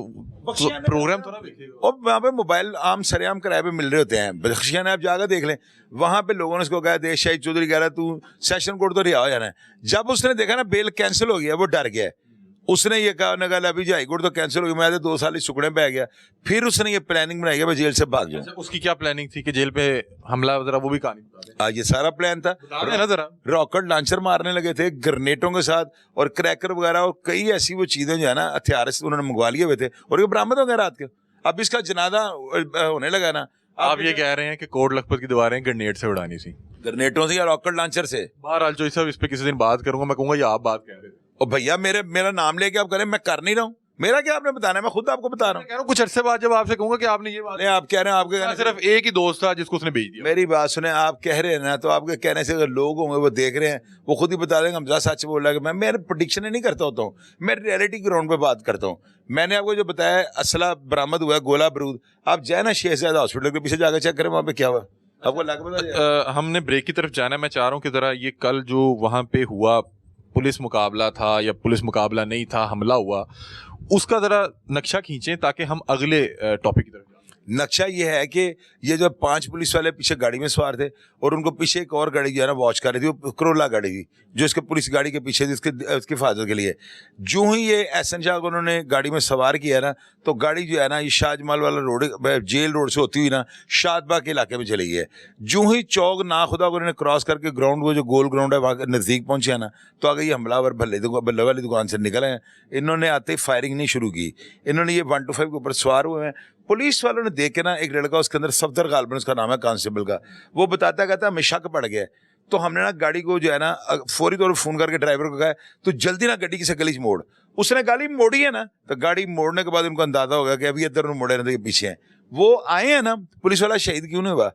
S1: प्रोग्राम तो ना देखेगा,
S8: और वहाँ पे मोबाइल आम सरेआम किराए पे मिल रहे होते हैं, बख्शिया ने आप जाकर देख लें, वहां पे लोगों ने उसको कहा, देश शाहिद चौधरी कह रहा है तू सेशन कोर्ट तो रिहा हो जाना है। जब उसने देखा ना बेल कैंसिल हो गया, वो डर गया, उसने ये कहा, उन्होंने कहा अभी हाई कोर्ट तो कैंसिल हो गया, मैं 2 साल इस सुकड़े पे आ गया, फिर उसने ये प्लानिंग बनाई कि मैं जेल से भाग जाऊँ।
S1: उसकी क्या प्लानिंग थी कि जेल पे हमला, जरा वो भी कहानी बता दें।
S8: ये सारा प्लान था,
S1: जरा
S8: रॉकेट लॉन्चर मारने लगे थे ग्रेनेडों के साथ, और क्रैकर वगैरह, और कई ऐसी वो चीजें जो है ना हथियार उन्होंने मंगवा लिए हुए थे, और ये बरामद हो गए रात के। अब इसका जनाजा होने लगा ना।
S1: आप ये कह रहे हैं कि कोट लखपत की दीवारें ग्रेनेड से उड़ानी थी,
S8: ग्रेनेडों से या रॉकेट लॉन्चर से?
S1: बहरहाल चौधरी साहब, इस पे किसी दिन बात करूंगा, मैं कहूंगा ये आप बात कह रहे थे।
S8: और भैया मेरा नाम लेके आप करें, मैं कर नहीं रहा हूँ, मेरा क्या आपने बताना है, मैं खुद आपको बता रहा हूँ।
S1: कह रहा हूँ कुछ अरसे बाद जब आपसे कहूंगा कि आपने ये बात,
S8: आप कह रहे हैं, आपके कहने
S1: सिर्फ एक ही दोस्त था जिसको उसने भेज दिया।
S8: मेरी बात सुने, आप कह रहे हैं ना, तो आपके कहने से अगर लोग होंगे वो देख रहे हैं, वो खुद ही बता देंगे हमजा सच बोल रहा है। मैं प्रेडिक्शन नहीं करता होता हूँ, मैं रियलिटी ग्राउंड पे बात करता हूँ। मैंने आपको जो बताया, असला बरामद हुआ है, गोला बारूद, आप जाए ना शेखजादा हॉस्पिटल के पीछे जाकर चेक करें वहाँ पे क्या हुआ, आपको लग पता।
S1: हमने ब्रेक की तरफ जाना है, मैं चाह रहा हूँ कि जरा ये कल जो वहाँ पे हुआ पुलिस मुकाबला था या पुलिस मुकाबला नहीं था, हमला हुआ, उसका जरा नक्शा खींचें ताकि हम अगले टॉपिक की तरफ।
S8: नक्शा ये है कि ये जो 5 पुलिस वाले पीछे गाड़ी में सवार थे, और उनको पीछे एक और गाड़ी जो है ना वॉच कर रही थी, वो करोला गाड़ी थी जो इसके पुलिस गाड़ी के पीछे थी, उसकी हिफाजत के लिए। जो ही ये एहसन शाह को उन्होंने गाड़ी में सवार किया ना, तो गाड़ी जो है ना ये शाहजमाल वाला रोड, जेल रोड से होती हुई ना शादबाग के इलाके में चली गई है। जो ही चौक ना खुदा को उन्होंने क्रॉस करके ग्राउंड, वो जो गोल ग्राउंड है वहाँ के नज़दीक पहुँचे ना, तो आगे ये हमलावर बल्ले वाली दुकान से निकले हैं। इन्होंने आते ही फायरिंग नहीं शुरू की, इन्होंने ये 125 के ऊपर सवार हुए हैं। पुलिस वालों ने देख के ना, एक लड़का उसके अंदर सफदर गालबन उसका नाम है, कांस्टेबल का, वो बताता कहता हमें शक पड़ गया, तो हमने ना गाड़ी को जो है ना फौरी तौर पर फोन करके ड्राइवर को कहा तो जल्दी ना गड्डी किसी गली मोड़। उसने गाड़ी मोड़ी है ना, तो गाड़ी मोड़ने के बाद उनको अंदाजा होगा कि अभी इधर मोड़े रहते पीछे हैं। वो आए हैं ना, पुलिस वाला शहीद क्यों नहीं हुआ?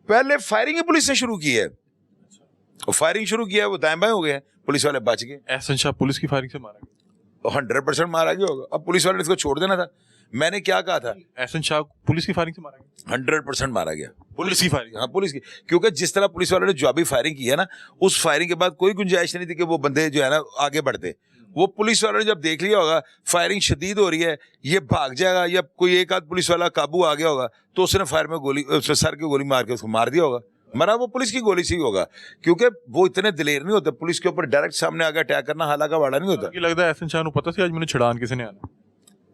S8: पहले फायरिंग ही पुलिस ने शुरू की है, और फायरिंग शुरू किया है, वो दाएं बाएं हो गए, पुलिस वाले बच गए।
S1: एहसन शाह पुलिस की फायरिंग से मारा गया,
S8: 100% मारा गया होगा। अब पुलिस वाले ने इसको छोड़ देना था। मैंने क्या कहा था,
S1: एहसन शाह पुलिस की फायरिंग से मारा गया,
S8: 100% मारा गया,
S1: पुलिस की फायरिंग।
S8: हाँ पुलिस की, क्योंकि जिस तरह पुलिस वालों ने जवाबी फायरिंग की है ना, उस फायरिंग के बाद कोई गुंजाइश नहीं थी कि वो बंदे जो है ना आगे बढ़ते। वो पुलिस वालों ने जब देख लिया होगा फायरिंग शदीद हो रही है, ये भाग जाएगा, या कोई एक आध पुलिस वाला काबू आ गया होगा, तो उसने फायर में गोली, उसने सर की गोली मार के उसको मार दिया होगा, मरा वो पुलिस की गोली से ही होगा, क्योंकि वो इतने दिलेर नहीं होते पुलिस के ऊपर डायरेक्ट सामने आकर अटैक करना हाला का वाड़ा नहीं होता।
S1: कि लगता है एहसन शाह को पता था आज मैंने छड़ान किसी ने आना।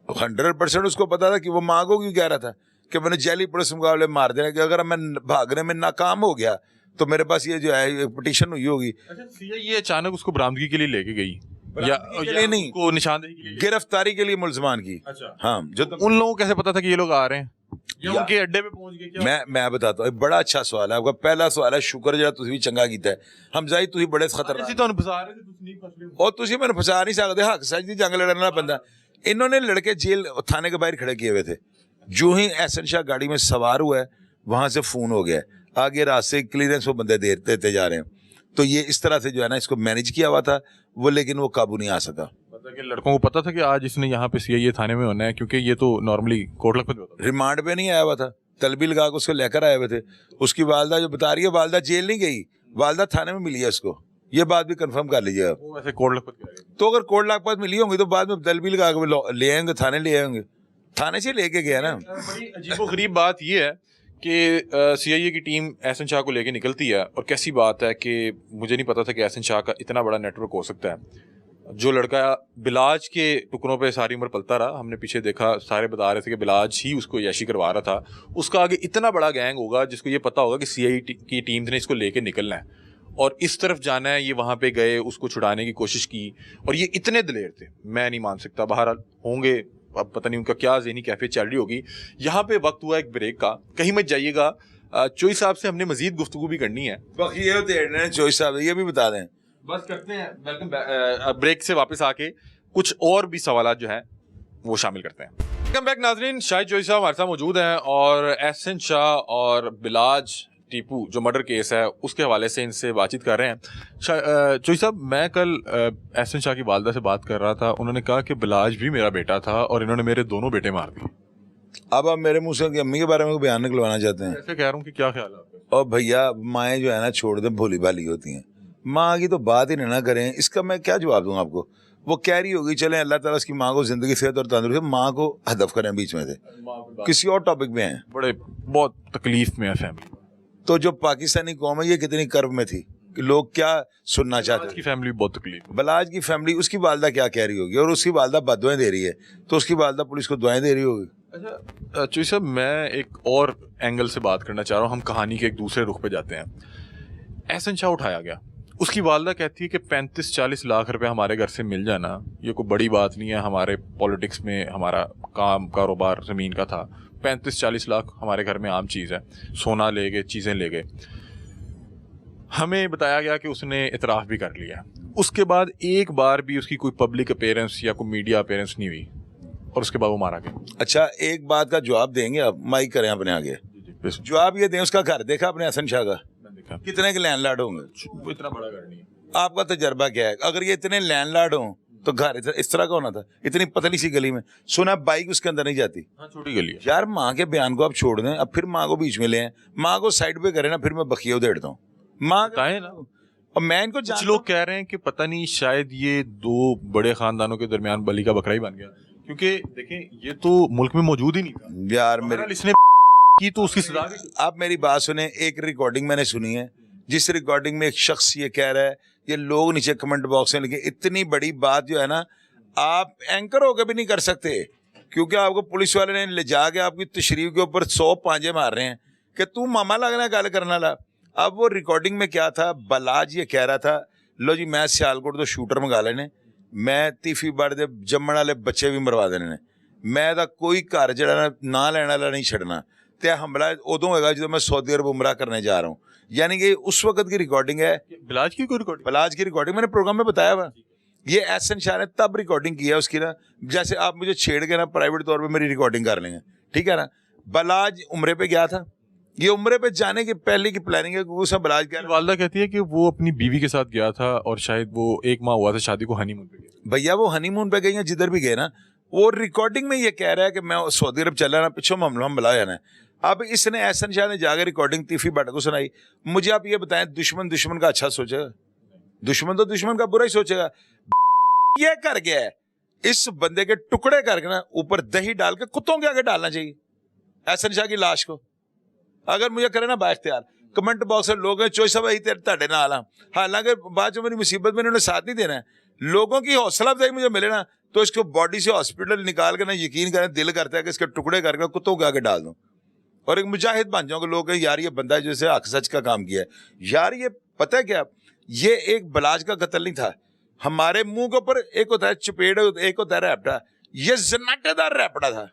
S8: 100% उसको पता था कि वो माँ को क्यों कह रहा था कि मैंने जैली पुलिस मुकाबले मार देना, कि अगर मैं भागने में नाकाम हो गया तो मेरे पास ये जो है पिटीशन हुई होगी।
S1: अच्छा, ये अचानक उसको बरामदगी के लिए लेके गई या
S8: के लिए नहीं,
S1: को निशानदेही के लिए,
S8: गिरफ्तारी के लिए मुलजमान की।
S1: अच्छा,
S8: हाँ, जो
S1: उन लोगों को कैसे पता था कि ये लोग आ रहे हैं या उनके अड्डे पे पहुंच गए क्या?
S8: मैं बताता हूँ, बड़ा अच्छा सवाल है आपका। पहला सवाल है, शुक्र जरा तुसी भी चंगा कीता है, हमजाई तुसी बड़े खतरनाक
S1: ਅਸੀਂ ਤੁਹਾਨੂੰ ਫਸਾ ਰਹੇ ਸੀ ਤੁਸੀਂ ਨਹੀਂ ਫਸ ਰਹੇ।
S8: और तुसी मैंने फंसा नहीं सकते, हक सच दी जंग लड़ने वाला बंदा। इन्होंने लड़के जेल थाने के बाहर खड़े किए हुए थे, जो ही एहसन शाह गाड़ी में सवार हुआ है वहां से फोन हो गया, आगे रास्ते क्लियरेंस वो बंदे देते जा रहे हैं। तो ये इस तरह से जो है ना इसको मैनेज किया हुआ था वो, लेकिन वो काबू नहीं आ सका।
S1: मतलब कि लड़कों को पता था कि आज इसने यहाँ पे सीआईए थाने में होना है, क्योंकि ये तो नॉर्मली कोर्ट लखपत में होता है।
S8: रिमांड पे नहीं आया हुआ था, तलबी लगा के उसको लेकर आए हुए थे। उसकी वालदा जो बता रही है, वालदा जेल नहीं गई, वालदा थाने में मिली है उसको, ये बात भी कंफर्म कर लीजिए आप।
S1: वो वैसे कोर्ट लखपत के आएगा।
S8: तो अगर कोर्ट लखपत मिली होंगी तो बाद में तलबी लगा के ले आएंगे, थाने ले आएंगे, थाने से लेके गया ना।
S1: बड़ी अजीबोगरीब बात ये है कि सीआईए की टीम एहसन शाह को लेके निकलती है, और कैसी बात है कि मुझे नहीं पता था कि एहसन शाह का इतना बड़ा नेटवर्क हो सकता है। जो लड़का बिलाज के टुकड़ों पे सारी उम्र पलता रहा, हमने पीछे देखा सारे बता रहे थे कि बिलाज ही उसको याशी करवा रहा था, उसका आगे इतना बड़ा गैंग होगा जिसको ये पता होगा कि सीआईए की टीम ने इसको लेके निकलना है और इस तरफ जाना है। ये वहाँ पे गए, उसको छुड़ाने की कोशिश की, और ये इतने दिलेर थे, मैं नहीं मान सकता। बहरहाल होंगे, अब पता नहीं उनका क्या ज़हनी कैफियत चल रही होगी। यहाँ पे वक्त हुआ एक ब्रेक का, कहीं मत जाइएगा। चोई साहब से हमने मजीद गुफ्तगू भी करनी है।
S8: बाकी ये होते चोई साहब ये भी बता दें,
S1: बस करते हैं वेलकम ब्रेक से वापस आके कुछ और भी सवालात जो हैं वो शामिल करते हैं। वेलकम बैक नाजरीन, शाहिद चोई साहब हमारे साथ मौजूद हैं और एहसन शाह और बिलाज टीपू जो मर्डर केस है उसके हवाले से इनसे बातचीत कर रहे हैं। चोई साहब, मैं कल एहसन शाह की वालदा से बात कर रहा था, उन्होंने कहा कि बिलाज भी मेरा बेटा था और इन्होंने मेरे दोनों बेटे मार दिए।
S8: अब आप मेरे मुंह से उनकी अम्मी के बारे में बयान निकलवाना चाहते हैं?
S1: ऐसे कह रहा हूँ कि क्या ख्याल है आपका?
S8: और भैया माएँ जो है ना छोड़ दे, भोली भाली होती हैं, माँ की तो बात ही ना करें। इसका मैं क्या जवाब दूँ आपको? वो कह रही होगी चलें अल्लाह ताला उसकी माँ को जिंदगी सेहत और तंदुरुस्ती, माँ को हदफ करें बीच में से, किसी और टॉपिक में है।
S1: बड़े बहुत तकलीफ में है फैमिली।
S8: तो जो पाकिस्तानी कौम है ये कितनी कर्ब में थी कि लोग क्या सुनना चाहते
S1: की फैमिली बहुत तकलीफ।
S8: बलाज की फैमिली, उसकी वालदा क्या कह रही होगी, और उसकी वालदा बदुआएं दे रही है, तो उसकी वालदा पुलिस को दुआएं दे रही होगी।
S1: अच्छा चोई साहब, मैं एक और एंगल से बात करना चाह रहा हूँ, हम कहानी के एक दूसरे रुख पे जाते हैं। एहसन शाह उठाया गया, उसकी वालदा कहती है कि 35-40 लाख रुपए हमारे घर से मिल जाना ये कोई बड़ी बात नहीं है, हमारे पॉलिटिक्स में हमारा काम कारोबार ज़मीन का था, 35-40 लाख हमारे घर में आम चीज़ है, सोना ले गए, चीज़ें ले गए। हमें बताया गया कि उसने इतराफ़ भी कर लिया। उसके बाद एक बार भी उसकी कोई पब्लिक अपीयरेंस या कोई मीडिया अपीयरेंस नहीं हुई और उसके बाद वो मारा गया।
S8: अच्छा, एक बात का जवाब देंगे आप, माइक करें अपने आगे, जवाब ये दें, उसका घर देखा अपने एहसन शाह का? कितने के लैंडलॉर्ड होंगे?
S1: वो इतना बड़ा घर नहीं है।
S8: आपका तजर्बा क्या है? अगर ये इतने लैंडलॉर्ड हों तो घर इस तरह का होना था, इतनी पतली सी गली में। सुना बाइक उसके अंदर नहीं जाती।
S1: हाँ, छोटी गली है।
S8: यार माँ के बयान को आप छोड़ दें, अब फिर माँ को बीच में ले आए, माँ को साइड पे करें ना, फिर मैं बखिया उधेड़ता हूँ माँ
S1: बताएं ना।
S8: और मैं इनको
S1: कुछ लोग कह रहे हैं कि पता नहीं शायद ये दो बड़े खानदानों के दरमियान बली का बकरा ही बन गया, क्योंकि देखें ये तो मुल्क में मौजूद ही नहीं था
S8: यार।
S1: मेरे इसने की तो उसकी सजा भी।
S8: आप मेरी बात सुने, एक रिकॉर्डिंग मैंने सुनी है जिस रिकॉर्डिंग में एक शख्स ये कह रहा है, ये लोग नीचे कमेंट बॉक्स में लिखे, इतनी बड़ी बात जो है ना आप एंकर होकर भी नहीं कर सकते, क्योंकि आपको पुलिस वाले ने ले जाके आपकी तशरीफ के ऊपर 100 पांजे मार रहे हैं कि तू मामा लगना गल करना ला। अब वो रिकॉर्डिंग में क्या था, बलाज ये कह रहा था, लो जी मैं सियालकोट तो शूटर मंगा लेने, मैं तीफी बाड़ दे जम्मण वाले बच्चे भी मरवा देने ने, मैं दा कोई घर जड़ा ना लेने वाला नहीं छड़ना, ते हमला उदों होगा जो मैं सऊदी अरब उमरा करने जा रहा हूँ। यानी कि उस वक्त की रिकॉर्डिंग है,
S1: बिलाज की कोई रिकॉर्डिंग,
S8: बिलाज की रिकॉर्डिंग मैंने प्रोग्राम में बताया हुआ। ये एहसन शाह ने तब रिकॉर्डिंग की है उसकी ना, जैसे आप मुझे छेड़ के ना प्राइवेट तौर पे मेरी रिकॉर्डिंग कर लेंगे, ठीक है ना। बलाज उम्रे पे गया था, ये उम्रे पे जाने के पहले की प्लानिंग है, उसमें बलाज क्या
S1: वालदा कहती है कि वो अपनी बीवी के साथ गया था और शायद वो 1 माह हुआ था शादी को, हनीमून पे गया।
S8: भैया वो हनीमून पे गई हैं, जिधर भी गए ना, वो रिकॉर्डिंग में ये कह रहा है कि मैं सऊदी अरब चला ना, पिछो हम बुला जाना है। अब इसने एहसन शाह ने जाकर रिकॉर्डिंग तीफी भट्ट को सुनाई। मुझे आप ये बताएं, दुश्मन का अच्छा सोचेगा? दुश्मन तो दुश्मन का बुरा ही सोचेगा। ये कर गया है, इस बंदे के टुकड़े करके ना ऊपर दही डाल के कुत्तों के आगे डालना चाहिए एहसन शाह की लाश को। अगर मुझे करे ना बाइख्तियार, ਕਮੈਂਟ ਬਾਕਸ में लोग हैं चोई साहब ਅਸੀਂ ਤੁਹਾਡੇ ਨਾਲ ਆ हालांकि बाद में मेरी मुसीबत में इन्होंने साथ नहीं देना है लोगों की हौसला अफजाई मुझे मिले ना तो इसको बॉडी से हॉस्पिटल निकाल के ना यकीन करें दिल करता है कि इसके टुकड़े करके कुत्तों के आगे डाल दूं और एक मुजाहिद बन जाऊंगा लोग कहें यार ये बंदा जैसे हक सच का काम किया है यार ये पता है क्या ये एक बलाज का कत्ल नहीं था हमारे मुंह के ऊपर एक होता है चपेड़ एक होता है रैपटा ये जन्नाटेदार रैपटा था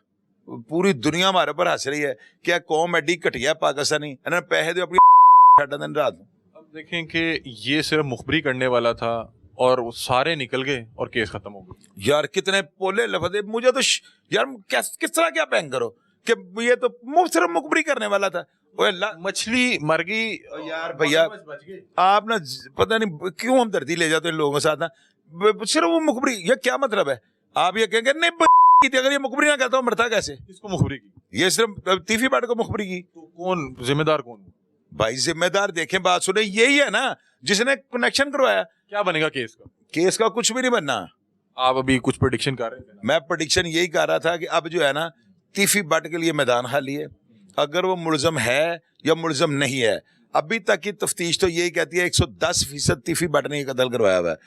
S8: पूरी दुनिया हमारे ऊपर हंस रही है क्या कौम एडी घटिया पाकिस्तानी इन्होंने पैसे दो अपनी दिन रात।
S1: अब देखें कि ये सिर्फ मुखबरी करने वाला था और वो सारे निकल गए और केस खत्म हो गया।
S8: यार कितने पोले लफदे मुझे तो यार किस तरह क्या पैंग करो कि ये तो सिर्फ मुखबरी करने वाला था। ओए अल्लाह
S1: मछली मर गई
S8: यार भैया आप ना पता नहीं क्यों हम धरती ले जाते हैं लोगों के साथ ना सिर्फ वो मुखबरी ये क्या मतलब है आप ये कहेंगे नहीं अगर ये मुखबरी ना करता हूँ मरता कैसे
S1: किसको मुखबरी की
S8: ये सिर्फ तीफी बाट को मुखबरी की
S1: तो कौन जिम्मेदार कौन
S8: भाई जिम्मेदार देखें बात सुने यही है ना जिसने कनेक्शन करवाया।
S1: क्या बनेगा केस का
S8: कुछ भी नहीं बनना।
S1: आप अभी कुछ प्रेडिक्शन कर रहे थे
S8: मैं प्रेडिक्शन यही कर रहा था कि अब जो है ना तीफी बट के लिए मैदान खाली है अगर वो मुलजम है या मुलजम नहीं है अभी तक की तफ्तीश तो यही कहती है 110% तीफी बट ने कत्ल करवाया हुआ है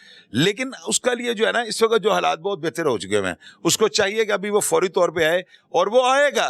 S8: लेकिन उसका लिए जो है ना इस वक्त जो हालात बहुत बेहतर हो चुके हैं उसको चाहिए कि अभी वो फौरी तौर पे आए और वो आएगा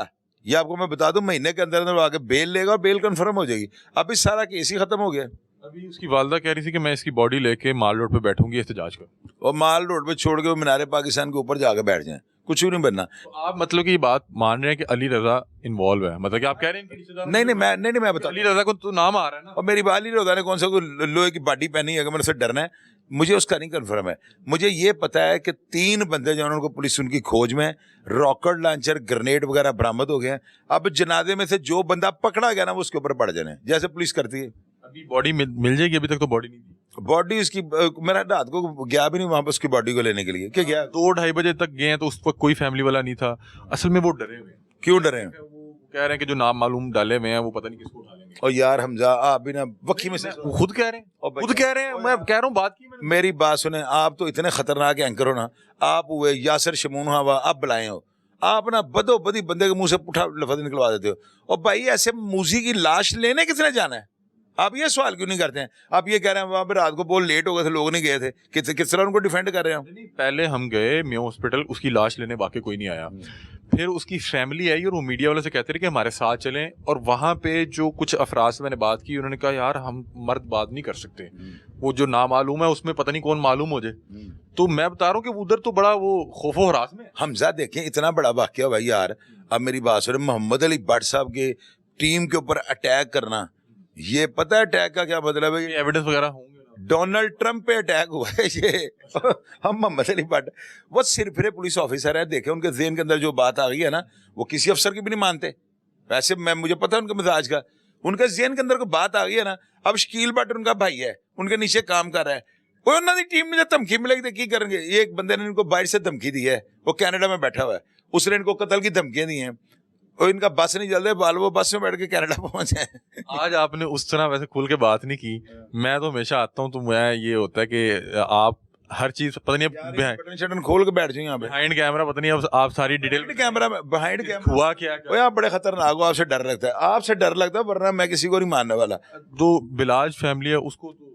S8: ये आपको मैं बता दूं महीने के अंदर अंदर आके बेल लेगा और बेल कन्फर्म हो जाएगी अभी सारा केस ही खत्म हो गया।
S1: अभी उसकी वालदा कह रही थी कि मैं इसकी बॉडी लेके माल रोड पे बैठूंगी एहतजाज कर
S8: और माल रोड पे छोड़ के वो मीनारे पाकिस्तान के ऊपर जाकर बैठ जाए कुछ भी नहीं बनना।
S1: तो आप मतलब कि ये बात मान रहे हैं कि अली रजा इन्वॉल्व है मतलब कि आप कह रहे हैं
S8: नहीं मैं बता
S1: अली रजा को तो नाम आ रहा है ना
S8: और मेरी बात नहीं होता कौन सा कोई लोहे की बाडी पहनी है अगर मैंने उससे डरना है मुझे उसका नहीं कन्फर्म है मुझे ये पता है कि 3 बंदे जो उनको पुलिस उनकी खोज में रॉकेट लॉन्चर ग्रेनेड वगैरह बरामद हो गए हैं अब जनाजे में से जो बंदा पकड़ा गया ना वो उसके ऊपर पड़ जाने जैसे पुलिस करती है।
S1: अभी बॉडी मिल जाएगी अभी तक तो बॉडी नहीं दी
S8: बॉडी उसकी मेरा रात को गया भी नहीं वहां पर उसकी बॉडी को लेने के लिए क्या गया
S1: 2-2:30 बजे तक गए हैं तो उस वक्त कोई फैमिली वाला नहीं था असल में वो डरे हुए हैं।
S8: क्यों डरे हैं
S1: वो कह रहे हैं कि जो नाम मालूम डाले हुए हैं वो पता नहीं किसको उठा लेंगे
S8: और यार हमजा आप भी ना वक्की में से
S1: वो खुद कह रहे हैं मैं कह रहा हूँ बात की
S8: मेरी बात सुने आप तो इतने खतरनाक एंकर हो ना आप हुए यासर शमून हवा आप बुलाए हो आप ना बदो बदी बंदे के मुंह से पुठा लफज निकलवा देते हो और भाई ऐसे मूजी की लाश लेने किसने जाना है आप ये सवाल क्यों नहीं करते हैं आप ये कह रहे हैं वहां पे रात को बहुत लेट हो गए थे लोग नहीं गए थे किस तरह उनको डिफेंड कर रहे हैं।
S1: पहले हम गए मेयो हॉस्पिटल उसकी लाश लेने वाकई कोई नहीं आया फिर उसकी फैमिली आई और वो मीडिया वाले से कहते रहे कि हमारे साथ चलें और वहाँ पे जो कुछ अफराद से मैंने बात की उन्होंने कहा यार हम मर्द बात नहीं कर सकते वो जो नामालूम है उसमें पता नहीं कौन मालूम हो जाए तो मैं बता रहा हूँ कि उधर तो बड़ा वो खौफो हरास में
S8: हमजा देखें इतना बड़ा वाकया भाई यार अब मेरी बात सुने मोहम्मद अली भट्ट साहब के टीम के ऊपर अटैक करना ये पता है अटैक का क्या मतलब है
S1: एविडेंस वगैरह होंगे
S8: डोनाल्ड ट्रंप पे अटैक हुआ है ये हम मोहम्मद अली भट्ट वो सिर्फ पुलिस ऑफिसर है देखे उनके ज़हन के अंदर जो बात आ गई है ना वो किसी अफसर की भी नहीं मानते वैसे मैं मुझे पता है उनके मिजाज का उनके ज़हन के अंदर कोई बात आ गई है ना अब शकील भट्ट उनका भाई है उनके नीचे काम कर रहा है वो उन्होंने टीम में जब धमकी मिलेगी तो की करेंगे एक बंदे ने इनको बाहर से धमकी दी है वो कनाडा में बैठा हुआ है उसने इनको कत्ल की धमकियां दी हैं और इनका बस नहीं चल रहा बाल वो बस में बैठ के कनाडा पहुंच जाए।
S1: आज आपने उस तरह वैसे खुल के बात नहीं की मैं तो हमेशा आता हूँ तो मैं ये होता है कि आप हर चीज पता नहीं
S8: बटन शटन खोल के बैठ जाए यहाँ पे
S1: बिहाइंड कैमरा पता नहीं आप सारी डिटेल
S8: कैमरा में बिहाइंड कैमरा
S1: हुआ क्या
S8: वो आप बड़े खतरनाक हो आपसे डर लगता है आपसे डर लगता है वरना मैं किसी को नहीं मानने वाला।
S1: तो बिलाज फैमिली है उसको तो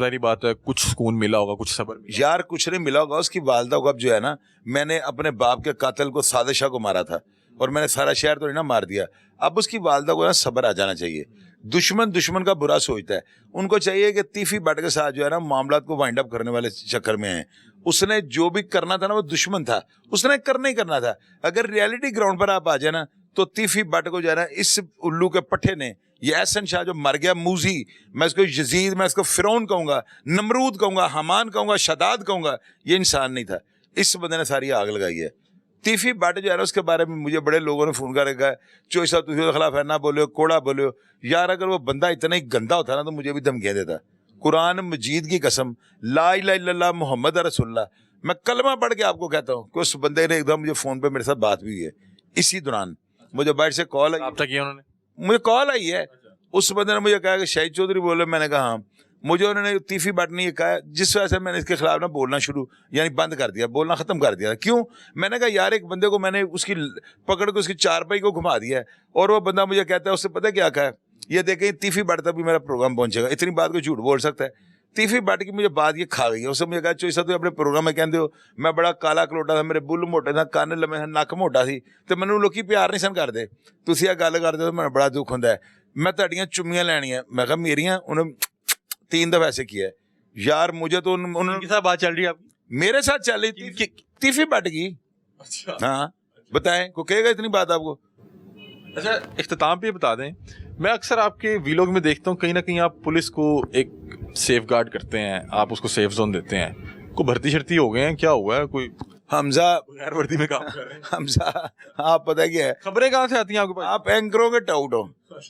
S1: जारी बात है कुछ सुकून मिला होगा कुछ सब्र
S8: यार कुछ नहीं मिला होगा उसकी वालदा को अब जो है ना मैंने अपने बाप के कातिल को सादिशा को मारा था और मैंने सारा शहर तो नहीं ना मार दिया अब उसकी वालदा को ना सब्र आ जाना चाहिए। दुश्मन का बुरा सोचता है उनको चाहिए कि तीफी भट्ट के साथ जो है ना मामला को वाइंड अप करने वाले चक्कर में है उसने जो भी करना था ना वो दुश्मन था उसने करना ही करना था। अगर रियलिटी ग्राउंड पर आप आ जाए ना तो तीफी भट्ट को जो है ना इस उल्लू के पट्टे ने ये एहसन शाह जो मर गया मूजी मैं इसको यजीद मैं इसको फिरौन कहूँगा नमरूद कहूँगा हमान कहूँगा शदाद कहूँगा ये इंसान नहीं था इस बंदे ने सारी आग लगाई है। तीफी भट्ट जो है ना उसके बारे में मुझे बड़े लोगों ने फोन कर रखा है चोई साहब तुझे खिलाफ है ना बोलो कोड़ा बोलो यार अगर वो बंदा इतना ही गंदा होता ना तो मुझे भी धमकियाँ देता। कुरान मजीद की कसम ला इलाहा इल्लल्लाह मुहम्मद रसूलुल्लाह मैं कलमा पढ़ के आपको कहता हूँ कि उस बंदे ने एकदम मुझे फ़ोन पे मेरे साथ बात भी हुई है इसी दौरान मुझे बाहर से कॉल आई
S1: उन्होंने
S8: मुझे कॉल आई है उस बंदे ने मुझे कहा कि शाहिद चौधरी बोले मैंने कहा हाँ मुझे उन्होंने तीफी भट्ट ने ये कहा जिस वजह से मैंने इसके खिलाफ ना बोलना शुरू यानी बंद कर दिया बोलना ख़त्म कर दिया। क्यों मैंने कहा यार एक बंदे को मैंने उसकी पकड़ के उसकी चारपाई को घुमा दिया है और वो बंदा मुझे कहता है उससे पता क्या कहा ये देखें तीफी बट तक भी मेरा प्रोग्राम पहुंचेगा, इतनी बात को झूठ बोल सकता है? तीफी बट की मुझे बात ये खा गई है। उसने मुझे कहा चोईसा तू अपने प्रोग्राम में कहते हो मैं बड़ा काला कलोटा था, मेरे बुल मोटे था, कान लम्बे थे, नक मोटा सी, तो मैंने लोग प्यार नहीं सन करते, तुम गल करते हो मैं बड़ा दुख होंगे है। मैं तुहाडियां चुम्मियां लैनियां, मैं कहा मेरियां, उन्होंने 3 दफा ऐसे किया है यार। मुझे तो
S1: उनके साथ बात चल रही है आपकी?
S8: मेरे साथ चल रही थी तीफी बट की।
S1: अच्छा
S8: हाँ बताएं, को कहेगा इतनी बात आपको?
S1: अच्छा, इख्तिताम पे बता दें, मैं अक्सर आपके वीलॉग में देखता हूँ कहीं ना कहीं आप पुलिस को एक सेफ गार्ड करते हैं, आप उसको सेफ जोन देते हैं। को भर्ती शर्ती हो गए हैं, क्या हुआ है? कोई
S8: हमजा
S1: गैर वर्दी में काम कर रहे हैं?
S8: हमजा आप पता क्या है,
S1: खबरें कहाँ से आती हैं आपके पास?
S8: आप एंकरों के टाउट हो,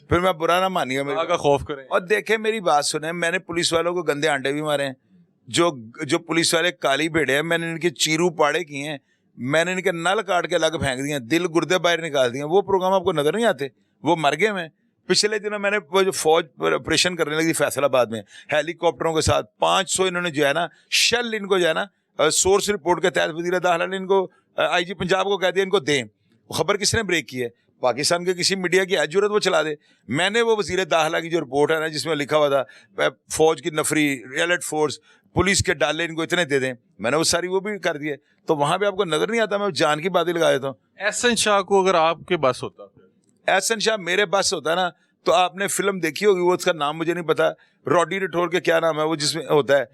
S8: फिर मैं बुरा ना मानिएगा मेरे
S1: का खौफ करें।
S8: और देखें मेरी बात सुने, मैंने पुलिस वालों को गंदे आंडे भी मारे हैं। जो पुलिस वाले काली भेड़े हैं, मैंने इनके चीरू पाड़े किए हैं, मैंने इनके नल काट के अलग फेंक दिए, दिल गुर्दे बाहर निकाल दिए। वो प्रोग्राम आपको नजर नहीं आते, वो मर गए। मैं पिछले दिनों मैंने वो जो फौज ऑपरेशन करने लगी फैसलाबाद में हेलीकॉप्टरों के साथ 500 इन्होंने जो है ना शेल इनको जो है ना सोर्स रिपोर्ट के तहत वज़ीर दाखिला ने इनको IG पंजाब को कह दिया इनको दें। वो खबर किसने ब्रेक की है? पाकिस्तान के किसी मीडिया की है जरूरत वो चला दे। मैंने वो वज़ीर दाखिला की जो रिपोर्ट है ना जिसमें लिखा हुआ था फौज की नफरी, अलर्ट फोर्स, पुलिस के डाले इनको इतने दे दें, मैंने वो सारी वो भी कर दिए। तो वहाँ पे आपको नजर नहीं आता? मैं जान की बात ही लगा देता हूँ।
S1: एहसन शाह को अगर आपके बस होता,
S8: एहसन शाह मेरे बस होता ना, तो आपने फिल्म देखी होगी, वो उसका नाम मुझे नहीं पता, रॉडी रठौर के क्या नाम है वो जिसमें होता है,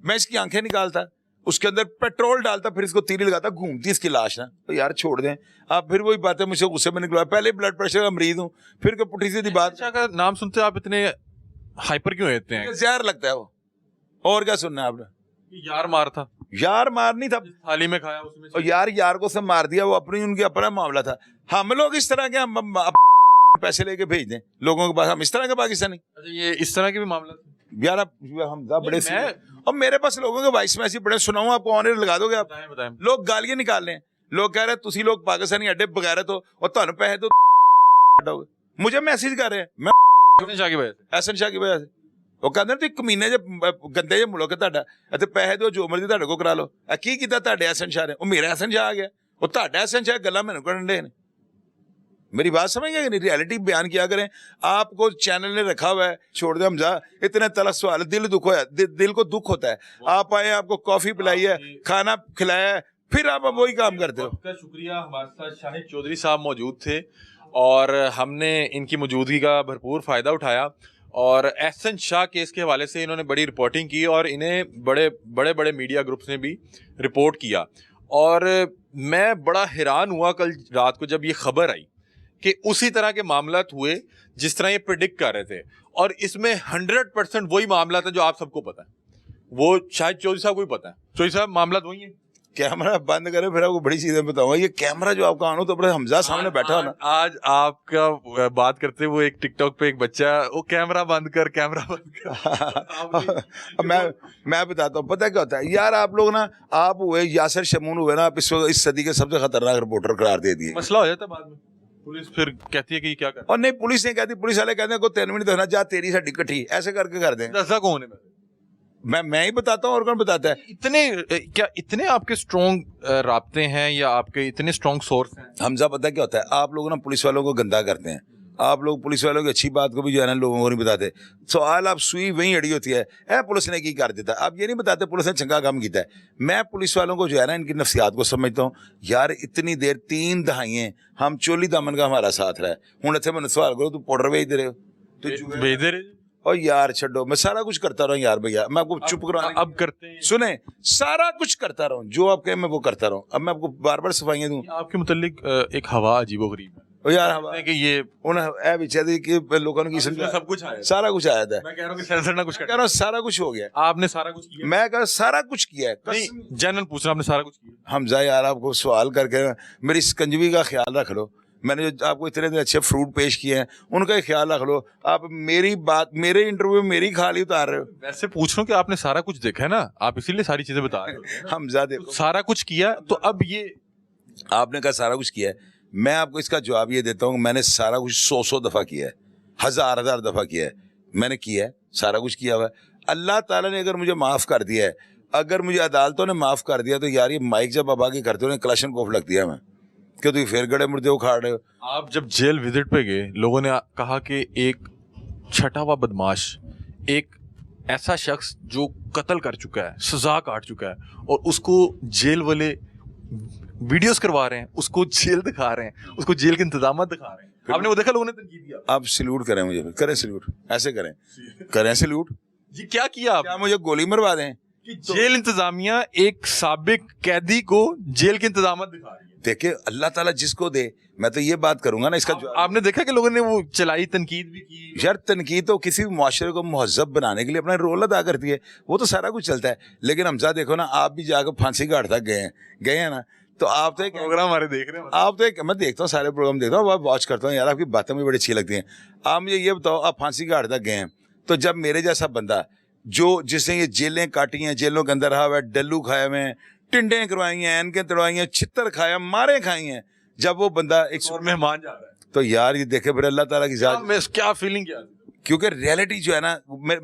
S8: मैं इसकी आंखें निकालता, उसके अंदर पेट्रोल डालता, फिर इसको तीली लगाता, घूमती इसकी लाश ना। तो यार छोड़ दें आप, फिर वही बातें मुझसे गुस्से में निकलवा। पहले ब्लड प्रेशर का मरीज हूँ, फिर कोई पुठी सीधी बात।
S1: एहसन शाह का नाम सुनते आप इतने हाइपर क्यों रहते हैं?
S8: जहर लगता है वो, और क्या सुनना है आपने?
S1: यार मार था,
S8: यार मार नहीं था,
S1: थाली में खाया उसमें
S8: और यार को सब मार दिया, वो अपनी उनकी अपना मामला था। हम लोग इस तरह के हम पैसे लेके भेज दें लोगों के पास, हम इस तरह के पाकिस्तानी?
S1: अच्छा, ये इस तरह के भी मामला था
S8: यार हम बड़े और मेरे पास लोगों के वॉइस मैसेज बड़े सुनाऊं आपको, ऑनर लगा दोगे आप?
S1: बताएं।
S8: लोग गालियां निकाल रहे हैं, लोग कह रहे हैं तुसी लोग पाकिस्तानी अड्डे बगैरत हो और ਤੁਹਾਨੂੰ पैसे तो मुझे मैसेज कर रहे हैं, मैं
S1: एहसन शाह की वजह से।
S8: एहसन शाह की वजह से ਉਹ ਕਹਿੰਦੇ ਤੁਸੀਂ ਕਮੀਨੇ ਜੇ ਗੰਦੇ ਜੇ ਮੁਲਕ ਤੁਹਾਡਾ ਅਤੇ ਪੈਸੇ ਦਿਓ ਜੋ ਮਰਜ਼ੀ ਤੁਹਾਡੇ ਕੋਲ ਕਰਾ ਲਓ। ਆ ਕੀ ਕੀਤਾ ਤੁਹਾਡੇ ਐਸਨ ਸ਼ਾਹ ਨੇ? ਉਹ ਮੇਰਾ ਐਸਨ ਸ਼ਾਹ ਆ ਗਿਆ, ਉਹ ਤੁਹਾਡਾ ਐਸਨ ਸ਼ਾਹ ਗੱਲਾਂ ਮੈਨੂੰ ਕਰਨ ਦੇ ਨੇ। मेरी बात समझ गए नहीं? रियलिटी बयान किया करें। आपको चैनल ने रखा हुआ है, छोड़ दे हमजा, इतने तलख सवाल, दिल दुख होया, दिल को दुख होता है। आप आए, आपको कॉफी पिलाई है, खाना खिलाया है, फिर आप वही काम करते हो।
S1: आपका शुक्रिया। हमारे साथ शाहिद चौधरी साहब मौजूद थे और हमने इनकी मौजूदगी का भरपूर फ़ायदा उठाया और एहसन शाह केस के हवाले से इन्होंने बड़ी रिपोर्टिंग की और इन्हें बड़े मीडिया ग्रुप्स ने भी रिपोर्ट किया। और मैं बड़ा हैरान हुआ कल रात को जब ये खबर आई कि उसी तरह के मामलात हुए जिस तरह ये प्रिडिक्ट कर रहे थे, और इसमें 100% वही मामला था जो आप सबको पता है, वो शायद चौधरी साहब को भी पता है। चौधरी साहब मामला वही है।
S8: कैमरा बंद करें फिर आपको बड़ी चीजें बताऊंगा। ये कैमरा जो आपका ऑन हो तो अपने हमजा सामने बैठा हो ना।
S1: आज आपका बात करते हुए एक टिकटॉक पे एक बच्चा, वो कैमरा बंद कर
S8: मैं बताता हूँ, पता क्या होता है यार, आप लोग ना, आप हुए यासिर शमून हुए ना, आप इस सदी के सबसे खतरनाक रिपोर्टर करार दे दिए।
S1: मसला हो जाता है बाद में, पुलिस फिर कहती है कि क्या कर,
S8: और नहीं पुलिस नहीं कहती, पुलिस वाले कहते हैं को 3 मिनट दसना जा तेरी साडी कट्ठी, ऐसे करके कर दें।
S1: दसा कौन है?
S8: मैं ही बताता हूँ और कौन बताता है?
S1: इतने आपके स्ट्रॉन्ग राब्ते हैं या आपके इतने स्ट्रॉन्ग सोर्स हैं?
S8: हमजा पता क्या होता है, आप लोग ना पुलिस वालों को गंदा करते हैं, आप लोग पुलिस वालों की अच्छी बात को भी जो है ना लोगों को नहीं बताते। सवाल आप सुई वहीं अड़ी होती है पुलिस ने की कर देता, आप ये नहीं बताते पुलिस ने चंगा काम किया है। मैं पुलिस वालों को जो है ना इनकी नफ्सियात को समझता हूँ। यार इतनी देर 3 दहाइयाँ हम चोली दामन का हमारा साथ रहा है, हूँ इतने मैंने सवाल करो तू पाउडर भेज दे रहे हो, तो
S1: भेज दे रहे
S8: और यार छो, मैं सारा कुछ करता रहा हूँ यार भैया, मैं आपको चुप करा
S1: अब करते हैं।
S8: सुने, सारा कुछ करता रहा हूँ, जो आप कहें मैं वो करता रहा हूँ। अब मैं आपको बार बार सफाइयाँ दूँ
S1: आपके मुतालिक एक हवा अजीबोगरीब है।
S8: ओ यार हवा
S1: कि ये
S8: उन्हें विचार कि लोगों की
S1: सब कुछ आया,
S8: सारा कुछ आया था।
S1: मैं कह रहा हूँ कि सेंसर ना कुछ
S8: कह रहा हूँ सारा कुछ हो गया,
S1: आपने सारा कुछ किया।
S8: मैं कह सारा कुछ किया है,
S1: नहीं जनरल पूछ रहा, आपने सारा कुछ किया।
S8: हमजा यार आपको सवाल करके मेरी स्कंजवी का ख्याल रख लो, मैंने जो आपको इतने अच्छे फ्रूट पेश किए हैं उनका ही ख्याल रख लो। आप मेरी बात, मेरे इंटरव्यू में मेरी खाली उतार रहे हो।
S1: वैसे पूछ रहा हूँ कि आपने सारा कुछ देखा है ना, आप इसीलिए सारी चीजें बता रहे हो।
S8: हमजा देखो
S1: सारा कुछ किया, तो अब ये
S8: आपने कहा सारा कुछ किया है, मैं आपको इसका जवाब ये देता हूँ, मैंने सारा कुछ 100 दफ़ा किया है, 1000 दफ़ा किया है, मैंने किया है, सारा कुछ किया हुआ है। अल्लाह ताला ने अगर मुझे माफ़ कर दिया है, अगर मुझे अदालतों ने माफ़ कर दिया, तो यार ये माइक जब अब आगे करते हो कलेक्शन कोफ लग दिया मैं कि तुम फिर गड़े मुर्दे उखाड़ रहे हो।
S1: आप जब जेल विजिट पे गए, लोगों ने कहा कि एक छठा हुआ बदमाश, एक ऐसा शख्स जो कत्ल कर चुका है, सजा काट चुका है, और उसको जेल वाले वीडियोस करवा रहे हैं, उसको जेल दिखा रहे हैं, उसको जेल के इंतजाम दिखा रहे हैं। आपने वो देखा, लोगों ने तनकीद किया।
S8: आप सल्यूट करें मुझे, करें सल्यूट, ऐसे करें सल्यूट।
S1: जी क्या किया आप?
S8: क्या मुझे गोली मरवा दें?
S1: कि जेल इंतजामिया एक साबिक कैदी को जेल के इंतजाम दिखा रही है।
S8: देखिए अल्लाह ताला जिसको दे, मैं तो ये बात करूंगा ना, इसका
S1: आपने देखा कि लोगों ने वो चलाई, तनकीद भी की।
S8: यार तनकीद तो किसी भी मुआशरे को महजब बनाने के लिए अपना रोल अदा करती है, वो तो सारा कुछ चलता है। लेकिन हमजा देखो ना, आप भी जाकर फांसी घाट तक गए हैं ना, तो आप तो एक
S1: प्रोग्राम हमारे देख रहे हैं।
S8: आप तो एक, मैं देखता हूँ सारे प्रोग्राम देखता हूँ, वॉच करता हूँ यार, आपकी बातें मुझे बड़ी अच्छी लगती हैं। आप मुझे ये बताओ, आप फांसी घाट तक गए हैं, तो जब मेरे जैसा बंदा जिसने ये जेलें काटी हैं, जेलों के अंदर रहा हुआ है, डल्लू खाए हुए हैं, टिंडें करवाई हैं, एनकें तड़वाई हैं, छित्तर खाया, मारे खाई हैं, जब वो बंदा एक
S1: और मेहमान जा रहा है,
S8: तो यार ये देखे फिर अल्लाह ताला की जात,
S1: क्या फीलिंग क्या?
S8: क्योंकि रियलिटी जो है ना,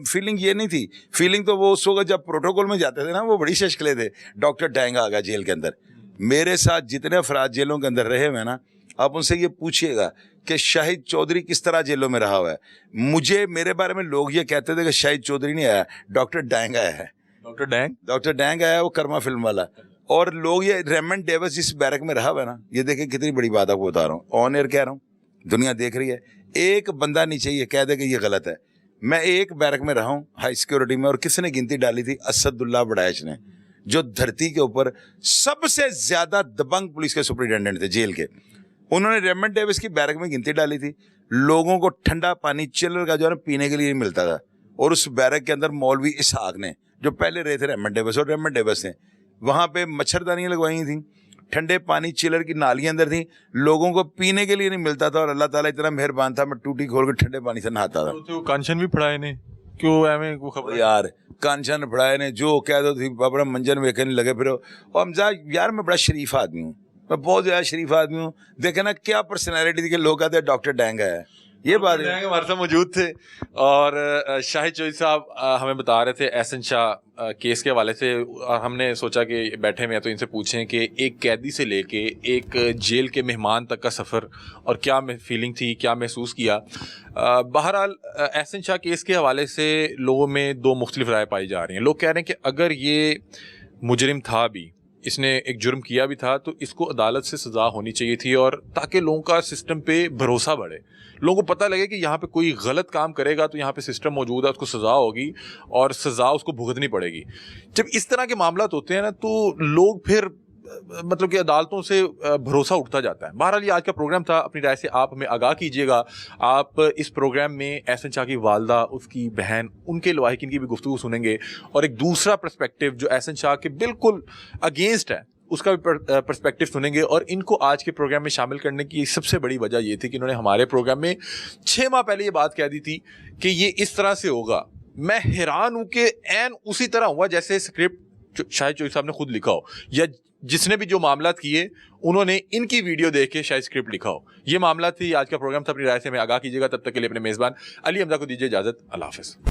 S8: फीलिंग ये नहीं थी। फीलिंग तो वो उस वक्त जब प्रोटोकॉल में जाते थे ना, वो बड़ी शशकले थे। डॉक्टर डैंग आ गया जेल के अंदर। मेरे साथ जितने अफराद जेलों के अंदर रहे हुए हैं ना, आप उनसे ये पूछिएगा कि शाहिद चौधरी किस तरह जेलों में रहा हुआ है। मेरे बारे में लोग ये कहते थे कि शाहिद चौधरी नहीं आया, डॉक्टर डैंग आया है। डॉक्टर डैंग आया, वो कर्मा फिल्म वाला। और लोग ये रेमंड डेविस जिस बैरक में रहा हुआ है ना, ये देखें कितनी बड़ी बात आपको बता रहा हूँ, ऑन एयर कह रहा हूँ, दुनिया देख रही है। एक बंदा नहीं चाहिए कह दे कि ये गलत है। मैं एक बैरक में रहा हूँ हाई सिक्योरिटी में, और किसने गिनती डाली थी? असदुल्ला बड़ाइच ने, जो धरती के ऊपर सबसे ज्यादा दबंग पुलिस के सुपरिटेंडेंट थे जेल के। उन्होंने रेमंड डेविस की बैरक में गिनती डाली थी। लोगों को ठंडा पानी चिलर का जो है ना पीने के लिए नहीं मिलता था, और उस बैरक के अंदर मौलवी इसहाक ने, जो पहले रहे थे रेमंड डेविस, और रेमंड डेविस ने वहाँ पे मच्छरदानियाँ लगवाई थी, ठंडे पानी चिलर की नालियाँ अंदर थी, लोगों को पीने के लिए नहीं मिलता था। और अल्लाह ताला इतना मेहरबान था, मैं टूटी खोल के ठंडे पानी से नहाता था।
S1: तो कांचन भी पढ़ाए ने क्यों एवं को खबर
S8: यार कांचन पढ़ाए ने जो कह दो थी, अपना मंजन वेखे नहीं लगे फिर। और हमजा यार मैं बड़ा शरीफ आदमी हूँ, मैं बहुत ज़्यादा शरीफ आदमी हूँ। देखे ना क्या पर्सनैलिटी थी कि लोग कहते हैं डॉक्टर डैंग है। ये बात है,
S1: हमारे साथ मौजूद थे। और शाहिद चौधरी साहब हमें बता रहे थे एहसन शाह केस के हवाले से, और हमने सोचा कि बैठे में हैं तो इनसे पूछें कि एक कैदी से लेके एक जेल के मेहमान तक का सफ़र, और क्या फीलिंग थी, क्या महसूस किया। बहरहाल एहसन शाह केस के हवाले से लोगों में दो मुख्तलिफ राय पाई जा रही हैं। लोग कह रहे हैं कि अगर ये मुजरिम था भी, इसने एक जुर्म किया भी था, तो इसको अदालत से सज़ा होनी चाहिए थी, और ताकि लोगों का सिस्टम पे भरोसा बढ़े, लोगों को पता लगे कि यहाँ पे कोई गलत काम करेगा तो यहाँ पे सिस्टम मौजूद है, उसको सज़ा होगी और सज़ा उसको भुगतनी पड़ेगी। जब इस तरह के मामलात होते हैं ना, तो लोग फिर मतलब कि अदालतों से भरोसा उठता जाता है। बहरहाल ये आज का प्रोग्राम था, अपनी राय से आप हमें आगाह कीजिएगा। आप इस प्रोग्राम में एहसन शाह की वालदा, उसकी बहन, उनके लवाहिकीन की भी गुफ्तगू सुनेंगे, और एक दूसरा पर्सपेक्टिव जो एहसन शाह के बिल्कुल अगेंस्ट है उसका भी पर्सपेक्टिव सुनेंगे। और इनको आज के प्रोग्राम में शामिल करने की सबसे बड़ी वजह ये थी कि इन्होंने हमारे प्रोग्राम में 6 माह पहले ये बात कह दी थी कि ये इस तरह से होगा। मैं हैरान हूँ कि एन उसी तरह हुआ जैसे स्क्रिप्ट शाहिद चौधरी साहब ने खुद लिखा हो, या जिसने भी जो मामला किए उन्होंने इनकी वीडियो देख के शायद स्क्रिप्ट लिखा हो। ये मामला थी। आज का प्रोग्राम था, अपनी राय से हमें आगाह कीजिएगा। तब तक के लिए अपने मेज़बान अली हमजा को दीजिए इजाज़त। अल्लाह हाफ़िज़।